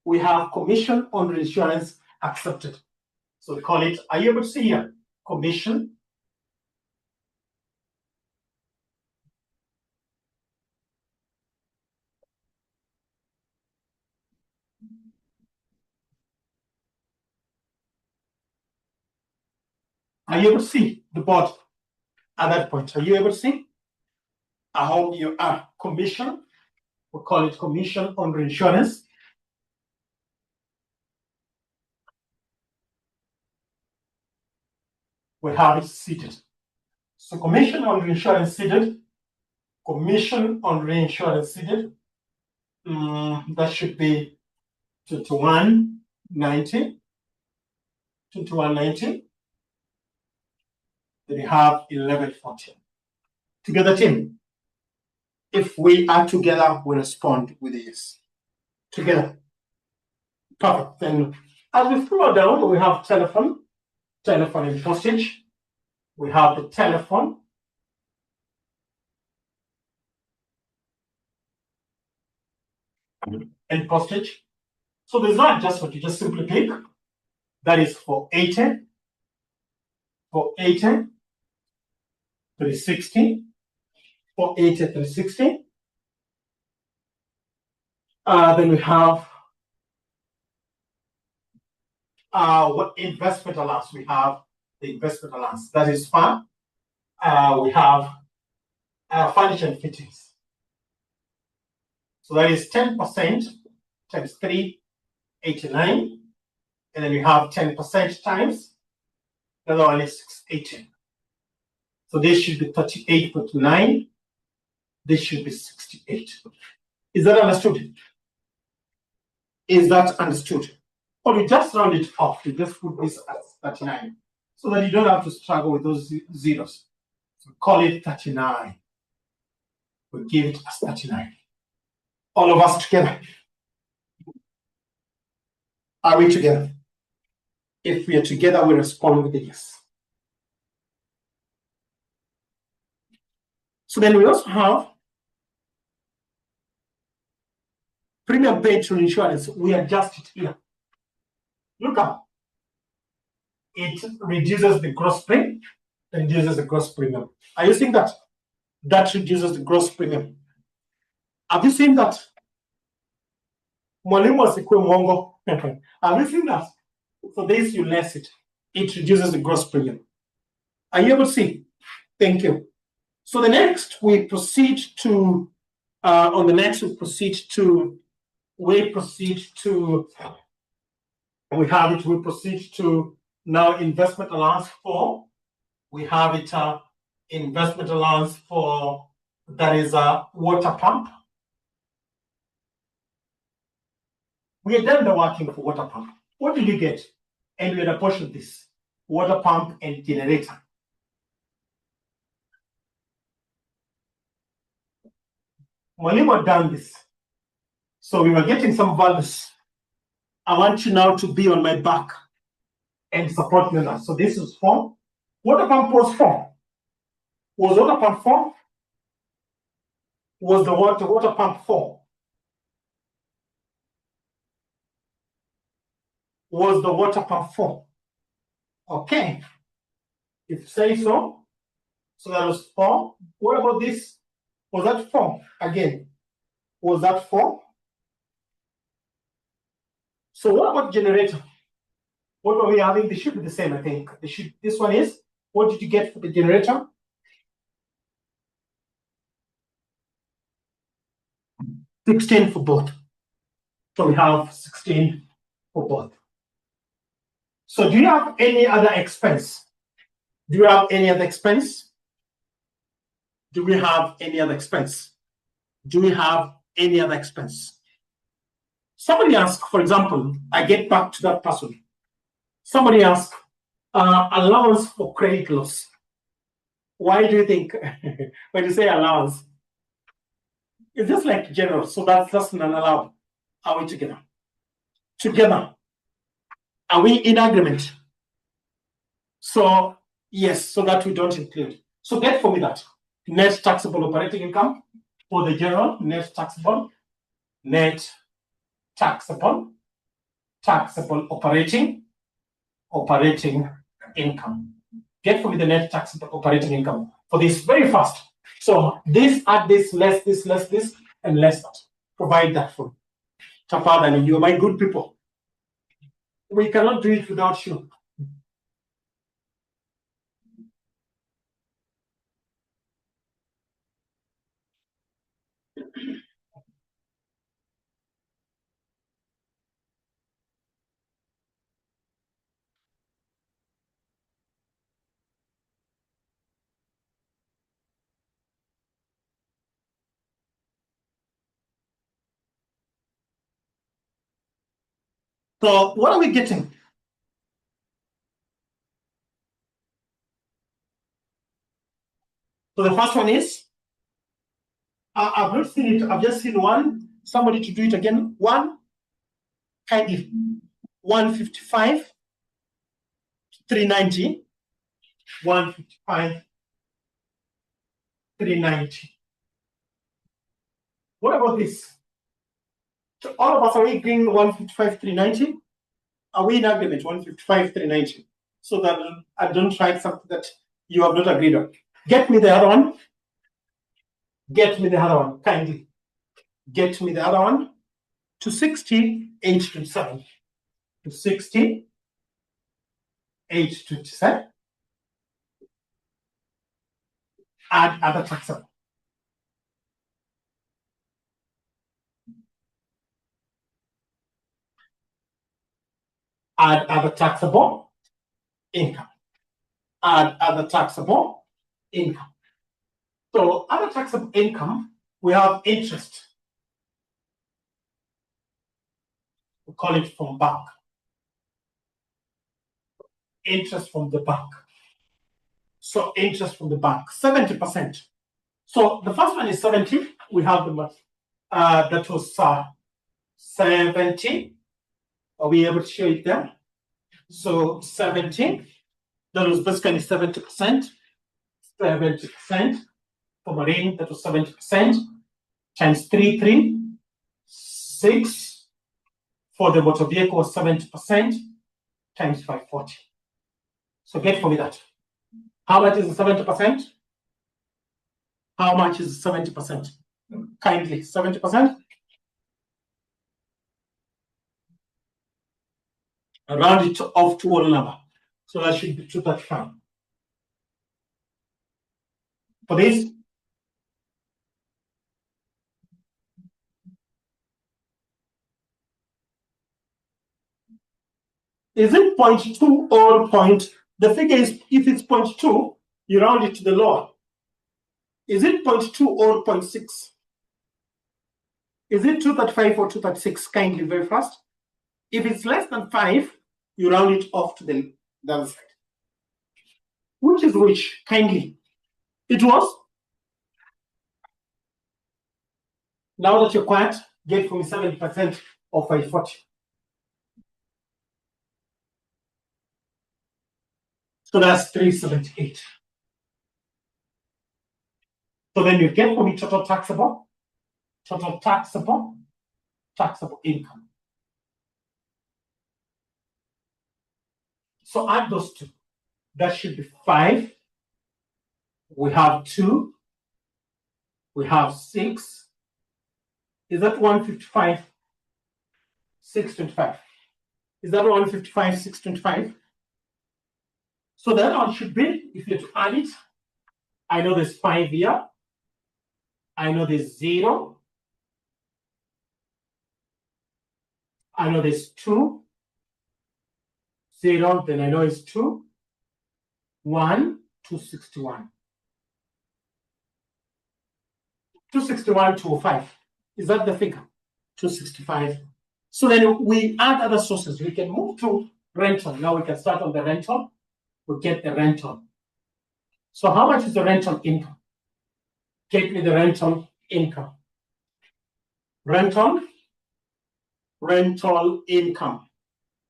we have commission on reinsurance accepted. So we call it, are you able to see here? Commission. Are you able to see the board at that point? Are you able to see? I hope you are. Commission. We call it commission on reinsurance. We have it seated. So commission on reinsurance seated. Commission on reinsurance seated. That should be 2190. 2190. Then we have 1114. Together, team. If we are together, we respond with this. Together. Perfect. Then as we flow down, we have telephone and postage. We have the telephone. And postage. So there's no adjustment, you just simply click. That is for 80, 360, for 80, 360. Then we have what investment allowance. We have the investment allowance. That is fine. We have furniture and fittings. So that is 10% times 389. And then you have 10% times another one is 680. So this should be 38.9. This should be 68. Is that understood? Is that understood? Or we just round it off. We just put this as 39 so that you don't have to struggle with those zeros. So call it 39. We give it as 39. All of us together. Are we together? If we are together, we respond with a yes. So then we also have premium paid through insurance. We adjust it here. Look up. It reduces the gross premium, reduces the gross premium. Are you seeing that? That reduces the gross premium. Have you seen that? Mwalimu asikue mwongo. Have you seen that? For this, you less it. It reduces the gross premium. Are you able to see? Thank you. So the next, we proceed to, on the next, we proceed to now investment allowance for, we have it investment allowance for, that is a water pump. We had done the working for water pump. What did you get? And we had apportioned this water pump and generator. Mwalimu had done this. So we were getting some values. I want you now to be on my back and support me now. So this is 4. Water pump was 4. Was water pump 4? Was the water pump 4? Was the water pump 4? Okay. If you say so, so that was 4. What about this? Was that 4? Again, was that 4? So what about generator? What are we having? They should be the same, I think. They should. This one is, what did you get for the generator? 16 for both. So we have 16 for both. So do you have any other expense? Do you have any other expense? Do we have any other expense? Do we have any other expense? Somebody asked, for example, I get back to that person. Somebody asked, allowance for credit loss. Why do you think, when you say allowance, it's just like general, so that's just not allowed. Are we together? Together. Are we in agreement? So, yes, so that we don't include. So get for me that. Net taxable operating income for the general, net taxable operating income. Get for me the net taxable operating income for this very fast. So this, add this, less this, and less that. Provide that for me. Tafadhali, you're my good people. We cannot do it without you. So what are we getting? So the first one is, I've not seen it, I've just seen one. Somebody to do it again. One, kindly. 155, 390, 155, 390. What about this? So all of us, are we agreeing 155, 390? Are we in agreement, 155, 390? So that I don't write something that you have not agreed on. Get me the other one. Get me the other one, kindly. Get me the other one. 260, 827. 260, 827. Add other taxable. Add other taxable income. Add other taxable income. So other taxable income, we have interest. We call it from bank. Interest from the bank. So interest from the bank, 70%. So the first one is 70. We have the that was 70. Are we able to show it there? So 70. That was basically 70%. 70% for marine. That was 70% times 336 for the motor vehicle was 70% times 540. So get for me that. How much is the 70%? How much is 70%? Kindly, 70%? Round it off to one number. So that should be 235. For this, is it 0.2 or point? The figure is, if it's 0.2, you round it to the lower. Is it 0.2 or 0.6? Is it 235 or 236? Kindly, very fast. If it's less than 5, you round it off to the other side. Which is which? Kindly. It was? Now that you're quiet, get for me 70% of 540. So that's 378. So then you get for me total taxable income. So add those two. That should be 5. We have 2. We have 6. Is that 155? 625. Is that 155, 625? So that one should be, if you have to add it, I know there's 5 here. I know there's 0. I know there's 2. 0, then I know it's 2. 1, 261. 261, 205. Is that the figure? 265. So then we add other sources. We can move to rental. Now we can start on the rental. We get the rental. So how much is the rental income? Get me the rental income. Rental income.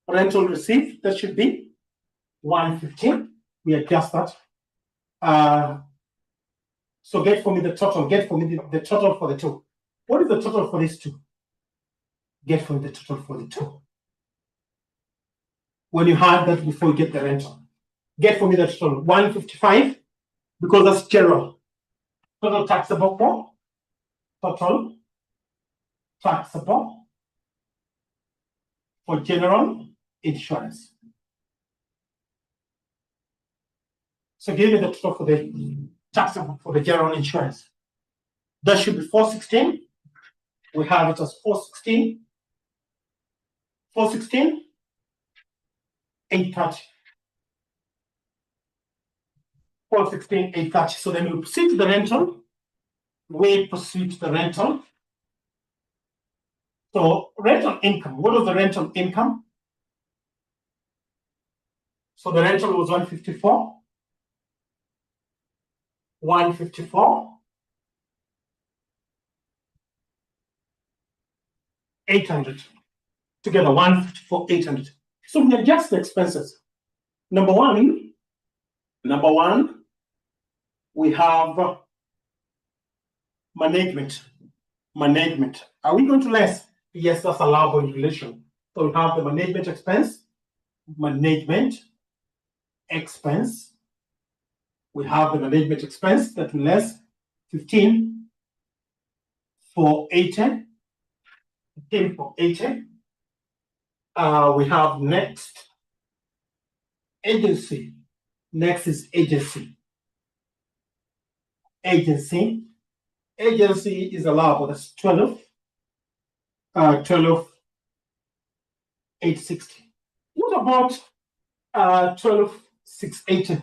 Rental receipt, that should be 115. We adjust that. So get for me the total. Get for me the total for the two. What is the total for these two? Get for me the total for the two. When you had that before you get the rental. Get for me the total. 155, because that's general. Total taxable for? Total taxable for general insurance. So give me the total for the taxable for the general insurance. That should be 416. We have it as 416. 416, 830. 416, 830. So then we proceed to the rental. We proceed to the rental. So rental income. What was the rental income? So the rental was 154. 154. 800. Together, 154, 800. So we adjust the expenses. Number one, we have management. Management. Are we going to less? Yes, that's allowable in relation. So we have the management expense. Management expense. We have the management expense that will less 15 for 80. 15 for 80. We have next agency. Next is agency. Agency is allowable. That's 12. 860. What about 12,680?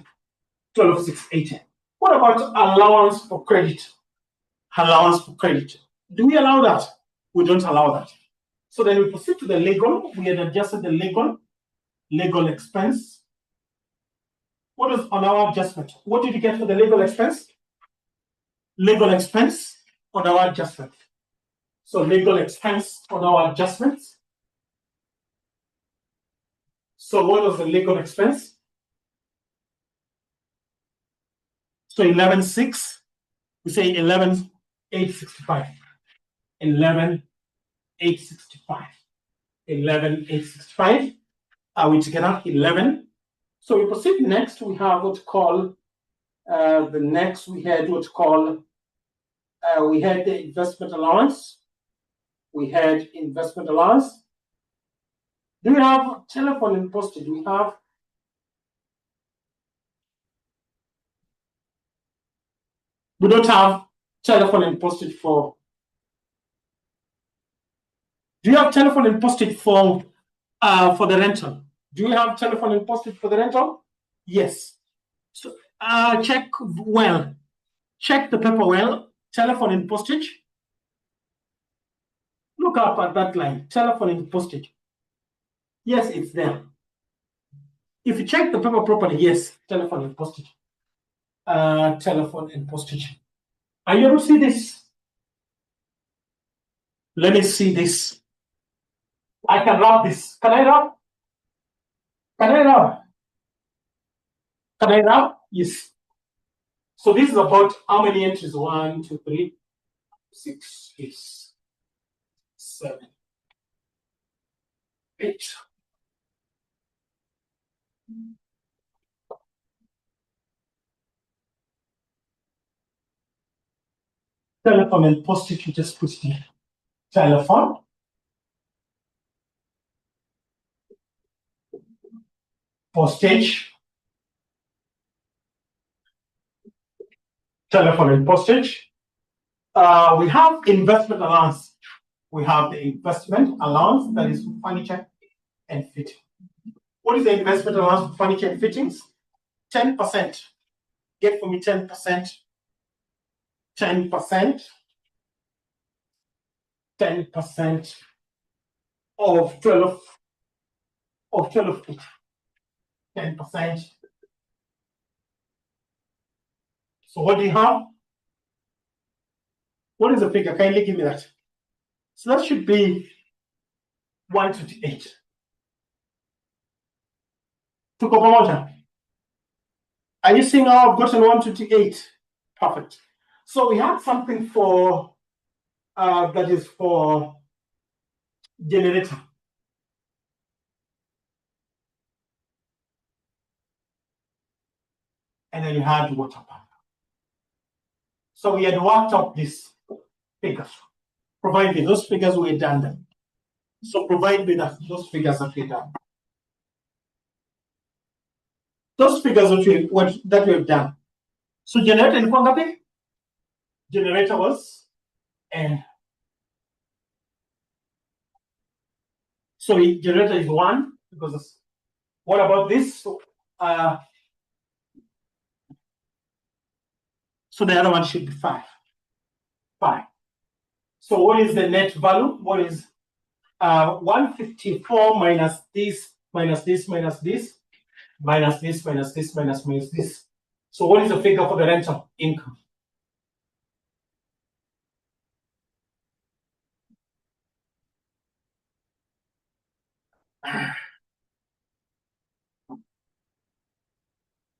12,680. What about allowance for credit? Allowance for credit. Do we allow that? We don't allow that. So then we proceed to the legal. We had adjusted the legal expense. What is on our adjustment? What did you get for the legal expense? Legal expense on our adjustment. So legal expense on our adjustments. So what was the legal expense? So 11,600. We say 11,865. 11,865. 11,865. Are we together? 11. So we proceed next. We have what to call the next. We had what to call. We had the investment allowance. We had investment allowance. Do we have telephone and postage? We have. We don't have telephone and postage for. Do you have telephone and postage for the rental? Do you have telephone and postage for the rental? Yes. So check well. Check the paper well. Telephone and postage. Look up at that line. Telephone and postage. Yes, it's there. If you check the paper properly, yes, telephone and postage. Telephone and postage. Are you able to see this? Let me see this. I can rub this. Can I rub? Can I rub? Can I rub? Yes. So this is about how many entries? 1, 2, 3, 6, 8, 7, 8. Telephone and postage, you just put the telephone. Postage. Telephone and postage. We have investment allowance. We have the investment allowance that is for furniture and fitting. What is the investment allowance for furniture and fittings? 10%. Get for me 10%. 10%. 10% of 12 feet. 10%. So what do you have? What is the figure? Kindly give me that. So that should be 128. To Kokomoja. Are you seeing how I've gotten 128? Perfect. So we have something for that is for generator. And then you had water pump. So we had worked up these figures. Provide me those figures we had done them. So provide me those figures that we done. Those figures that we have done. So generator in Kwangapi? Generator was N. So generator is 1 because what about this? So the other one should be 5. 5. So what is the net value? What is 154 minus this, minus this, minus this, minus this, minus this, minus this. So what is the figure for the rental income?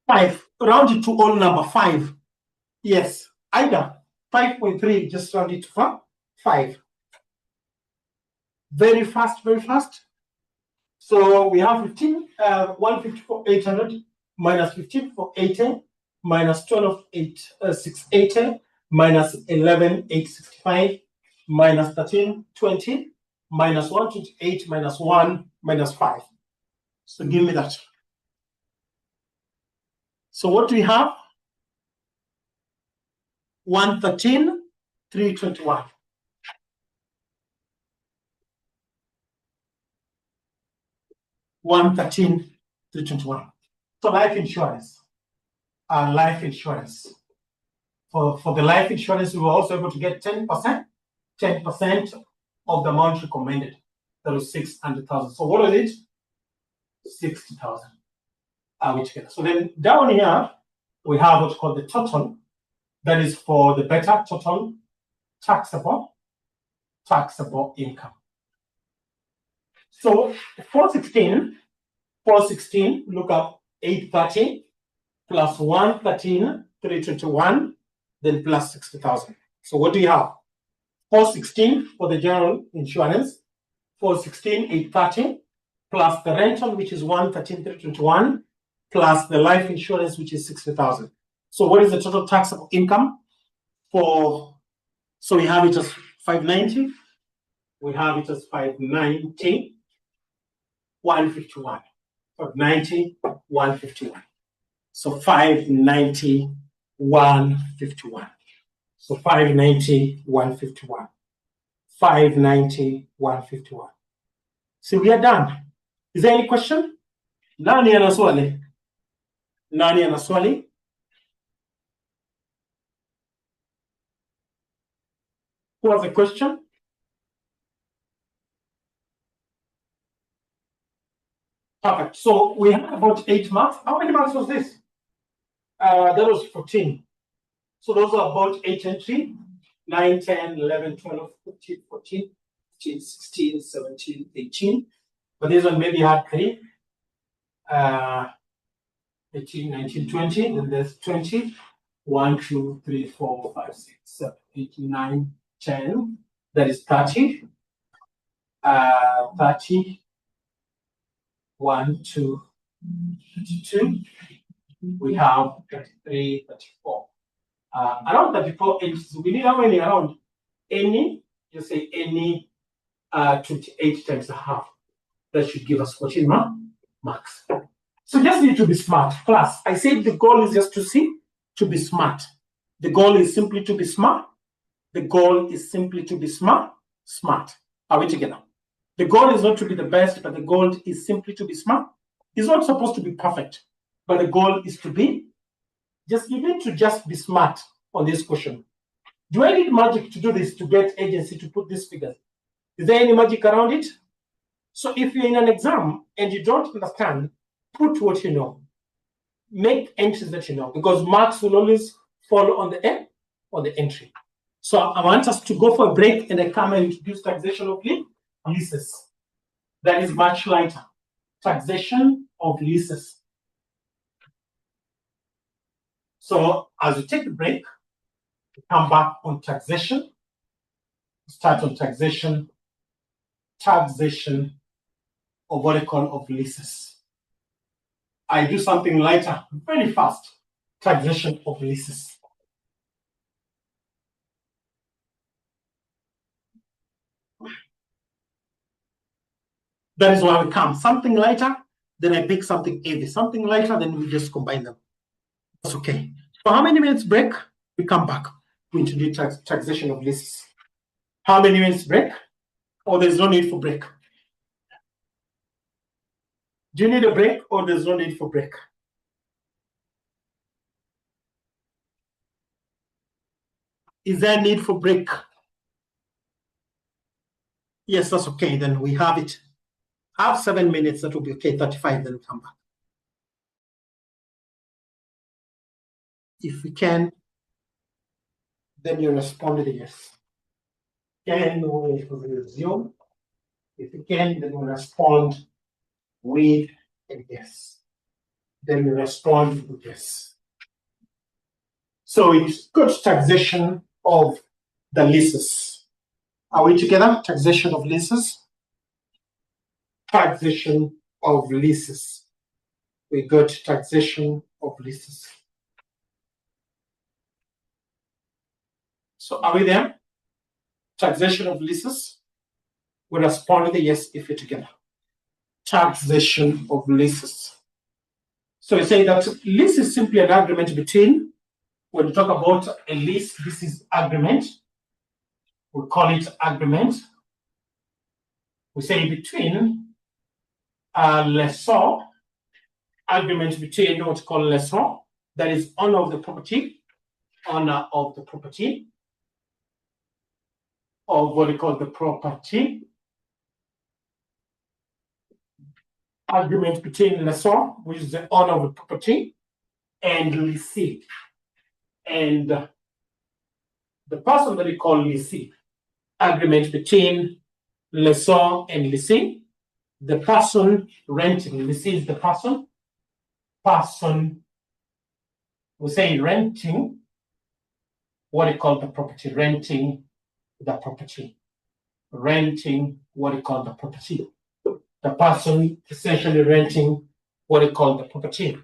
Five. Round it to all number 5. Yes. Either 5.3, just round it to 5. Very fast, very fast. So we have 154,800 minus 15,480 minus 12,680 minus 11,865 minus 13,20 minus 128 minus 1 minus 5. So give me that. So what do we have? 113,321. 113,321. So life insurance. Life insurance. For the life insurance, we were also able to get 10%. 10% of the amount recommended. That was 600,000. So what was it? 60,000. So then down here, we have what's called the total. That is for the better total taxable income. So 416, look up 830 plus 113,321, then plus 60,000. So what do you have? 416 for the general insurance, 416,830 plus the rental, which is 113,321, plus the life insurance, which is 60,000. So what is the total taxable income so we have it as 590. We have it as 590, 151. 590, 151. So 590, 151. So 590, 151. 590, 151. So we are done. Is there any question? Nani ana swali? Nani ana swali? Who has a question? Perfect. So we had about 8 marks. How many marks was this? That was 14. So those are about 8 and 3. 9, 10, 11, 12, 13, 14, 15, 16, 17, 18. But this one maybe had 3. 18, 19, 20. Then there's 20. 1, 2, 3, 4, 5, 6, 7, 8, 9, 10. That is 30. 30. 1, 2, 2. We have 33, 34. Around 34 inches. We need how many around? Any, you say any 28 times a half. That should give us 14 marks. So just need to be smart. Plus, I said the goal is just to be smart. The goal is simply to be smart. The goal is simply to be smart. Are we together? The goal is not to be the best, but the goal is simply to be smart. It's not supposed to be perfect, but the goal is to be you need to just be smart on this question. Do I need magic to do this to get agency to put these figures? Is there any magic around it? So if you're in an exam and you don't understand, put what you know. Make entries that you know, because marks will always follow on the entry. So I want us to go for a break, and I come and introduce taxation of leases. That is much lighter. Taxation of leases. So as we take a break, we come back on taxation. Start on taxation of what I call of leases. I do something lighter, very fast. Taxation of leases. That is why we come. Something lighter, then I pick something heavy. Something lighter, then we just combine them. That's okay. So how many minutes break? We come back. We introduce taxation of leases. How many minutes break? Or there's no need for break? Do you need a break, or there's no need for break? Is there a need for break? Yes, that's okay. Then we have it. Have 7 minutes. That will be okay. 35. Then we come back. If we can, then you respond with a yes. Can we resume? If you can, then you respond with a yes. Then you respond with yes. So it's good taxation of the leases. Are we together? Taxation of leases. Taxation of leases. We got taxation of leases. So are we there? Taxation of leases. We respond with a yes if you're together. Taxation of leases. So we say that lease is simply an agreement between, when we talk about a lease, this is agreement. We call it agreement. We say between lessor, agreement between what's called lessor, that is owner of the property, of what we call the property, agreement between lessor, which is the owner of the property, and lessee, and the person that we call lessee, agreement between lessor and lessee, the person renting, lessee is the person, we say renting, what we call the property, renting the property, what we call the property. The person essentially renting what we call the property.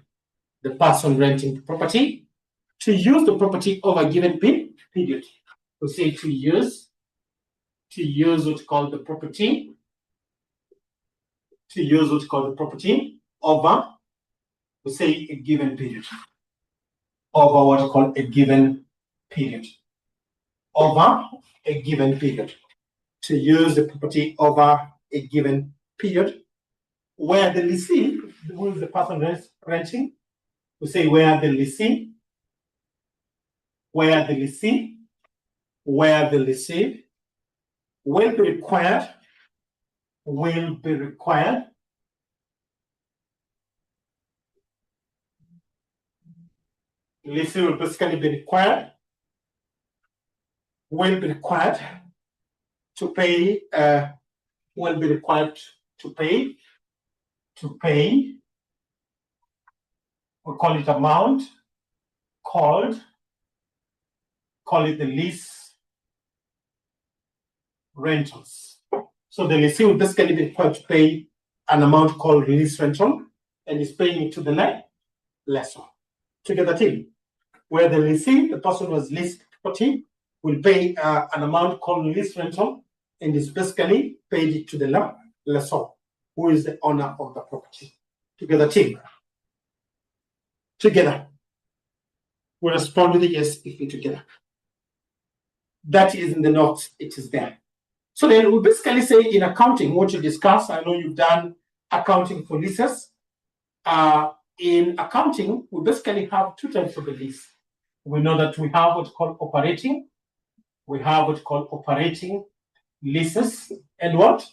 The person renting the property to use the property over a given period. We say to use what's called the property, over, we say a given period. Over what we call a given period. Over a given period. To use the property over a given period, where the lessee, who is the person renting, we say where the lessee will be required, lessee will basically be required, to pay, we call it amount, call it the lease rentals. So the lessee will basically be required to pay an amount called lease rental, and is paying it to the lessor. To get the team, where the lessee, the person who has leased property, will pay an amount called lease rental, and is basically paid it to the lessor, who is the owner of the property. To get the team. Together. We respond with a yes if we together. That is in the notes, it is there. So then we basically say in accounting, what you discuss, I know you've done accounting for leases. In accounting, we basically have two types of a lease. We know that we have what's called operating. We have what's called operating leases and what?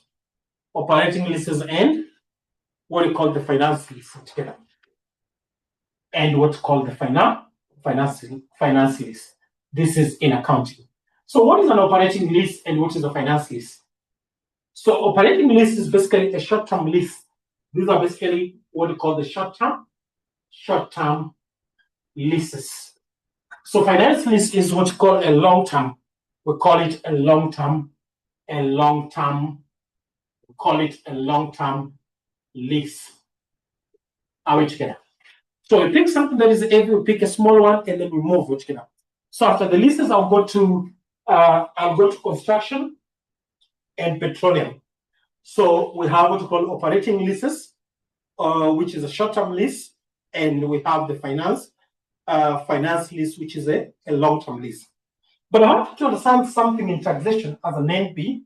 Operating leases and what we call the finance lease together. And what's called the finance lease. This is in accounting. So what is an operating lease and what is a finance lease? So operating lease is basically a short-term lease. These are basically what we call the short-term leases. So finance lease is what we call a long-term. We call it a long-term lease. Are we together? So we pick something that is heavy, we pick a small one, and then we move it together. So after the leases, I'll go to construction and petroleum. So we have what we call operating leases, which is a short-term lease, and we have the finance lease, which is a long-term lease. But I want you to understand something in taxation as an NP.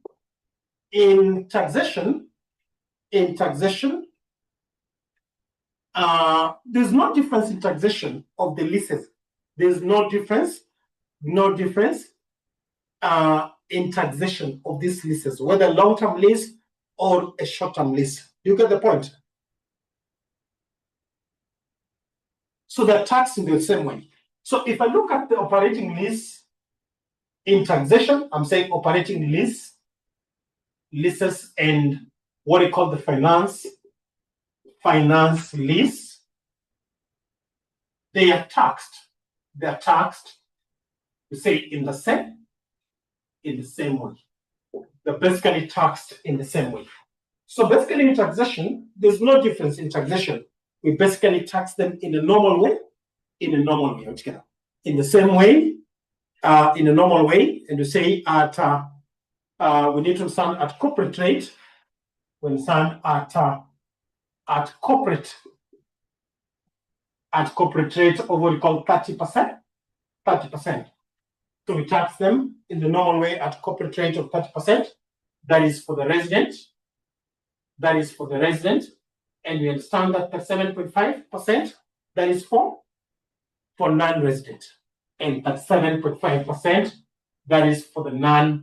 In taxation, there's no difference in taxation of the leases. There's no difference in taxation of these leases, whether a long-term lease or a short-term lease. You get the point? So they're taxed in the same way. So if I look at the operating lease in taxation, I'm saying operating leases and what we call the finance lease, they are taxed. They're taxed, we say, in the same way. They're basically taxed in the same way. So basically in taxation, there's no difference in taxation. We basically tax them in a normal way, together. In the same way, in a normal way, and we say at we need to stand at corporate rate. When we stand at corporate rate of what we call 30%. So we tax them in the normal way at corporate rate of 30%. That is for the resident. And we understand that the 7.5% that is for non-resident. And that 7.5% that is for the non-resident.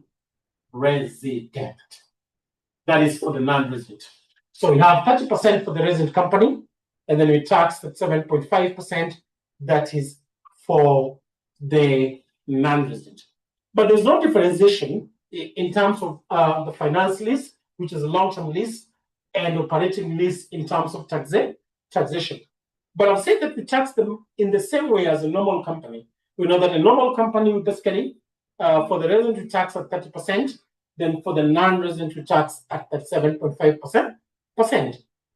That is for the non-resident. So we have 30% for the resident company, and then we tax that 7.5% that is for the non-resident. But there's no differentiation in terms of the finance lease, which is a long-term lease, and operating lease in terms of taxation. But I've said that we tax them in the same way as a normal company. We know that a normal company would basically, for the resident, we tax at 30%, then for the non-resident, we tax at that 7.5%.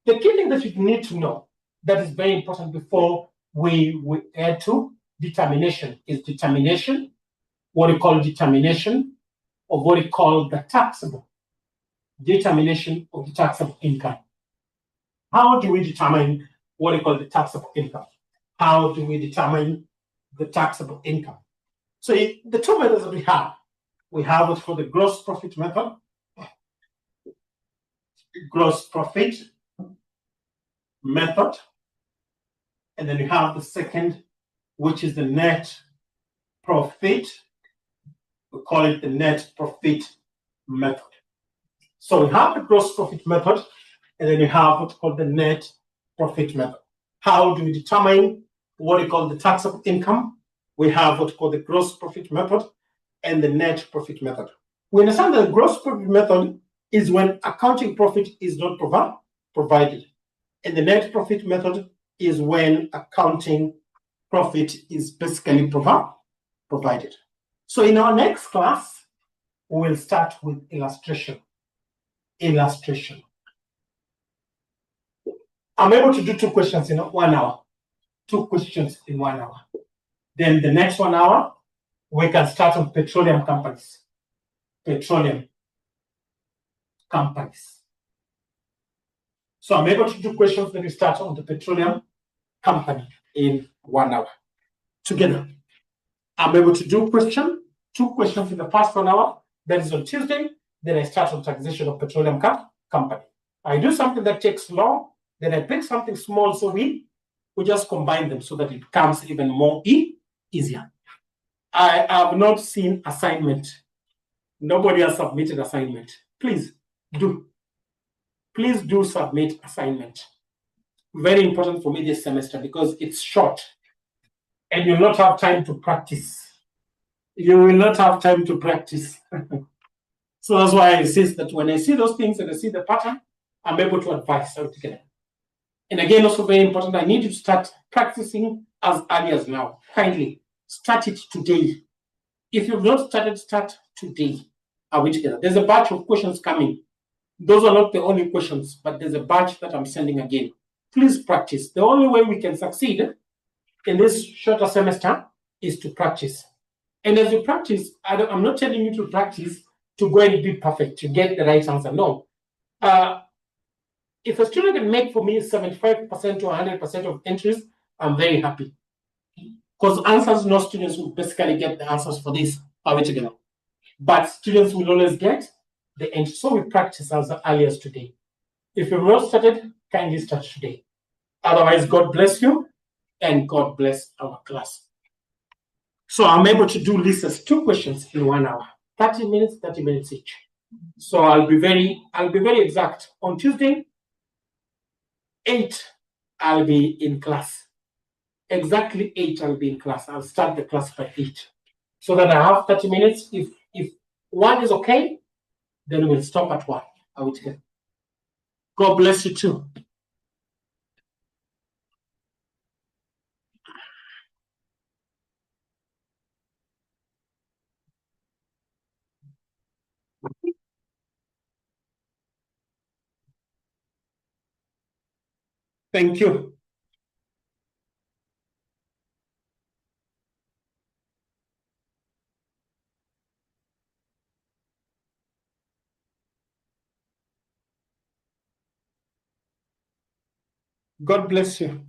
The key thing that you need to know that is very important before we add to determination is determination, what we call determination of what we call the taxable, determination of the taxable income. How do we determine what we call the taxable income? How do we determine the taxable income? So the two methods that we have what's called the gross profit method, and then you have the second, which is the net profit. We call it the net profit method. So we have the gross profit method, and then you have what's called the net profit method. How do we determine what we call the taxable income? We have what's called the gross profit method and the net profit method. We understand that the gross profit method is when accounting profit is not provided. And the net profit method is when accounting profit is basically provided. So in our next class, we will start with illustration. I'm able to do 2 questions in 1 hour. 2 questions in 1 hour. Then the next 1 hour, we can start on petroleum companies. So I'm able to do questions when we start on the petroleum company in 1 hour. Together, I'm able to do 2 questions in the first 1 hour. That is on Tuesday. Then I start on taxation of petroleum company. I do something that takes long. Then I pick something small, so we just combine them so that it becomes even more easier. I have not seen assignment. Nobody has submitted assignment. Please do submit assignment. Very important for me this semester because it's short and you'll not have time to practice. So that's why I insist that when I see those things and I see the pattern, I'm able to advise altogether. And again, also very important, I need you to start practicing as early as now. Kindly start it today. If you've not started, start today. Are we together? There's a batch of questions coming. Those are not the only questions, but there's a batch that I'm sending again. Please practice. The only way we can succeed in this shorter semester is to practice. And as you practice, I'm not telling you to practice to go and be perfect, to get the right answer. No. If a student can make for me 75% to 100% of entries, I'm very happy. Because answers, no students will basically get the answers for this. Are we together? But students will always get the entry. So we practice as early as today. If you've not started, kindly start today. Otherwise, God bless you and God bless our class. So I'm able to do lists 2 questions in 1 hour. 30 minutes each. So I'll be very exact. On Tuesday, 8, I'll be in class. Exactly 8, I'll be in class. I'll start the class by 8. So that I have 30 minutes. If 1 is okay, then we'll stop at 1. Are we together? God bless you too. Thank you. God bless you.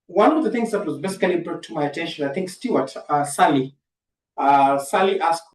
one of the things that was basically brought to my attention, I think Sally asked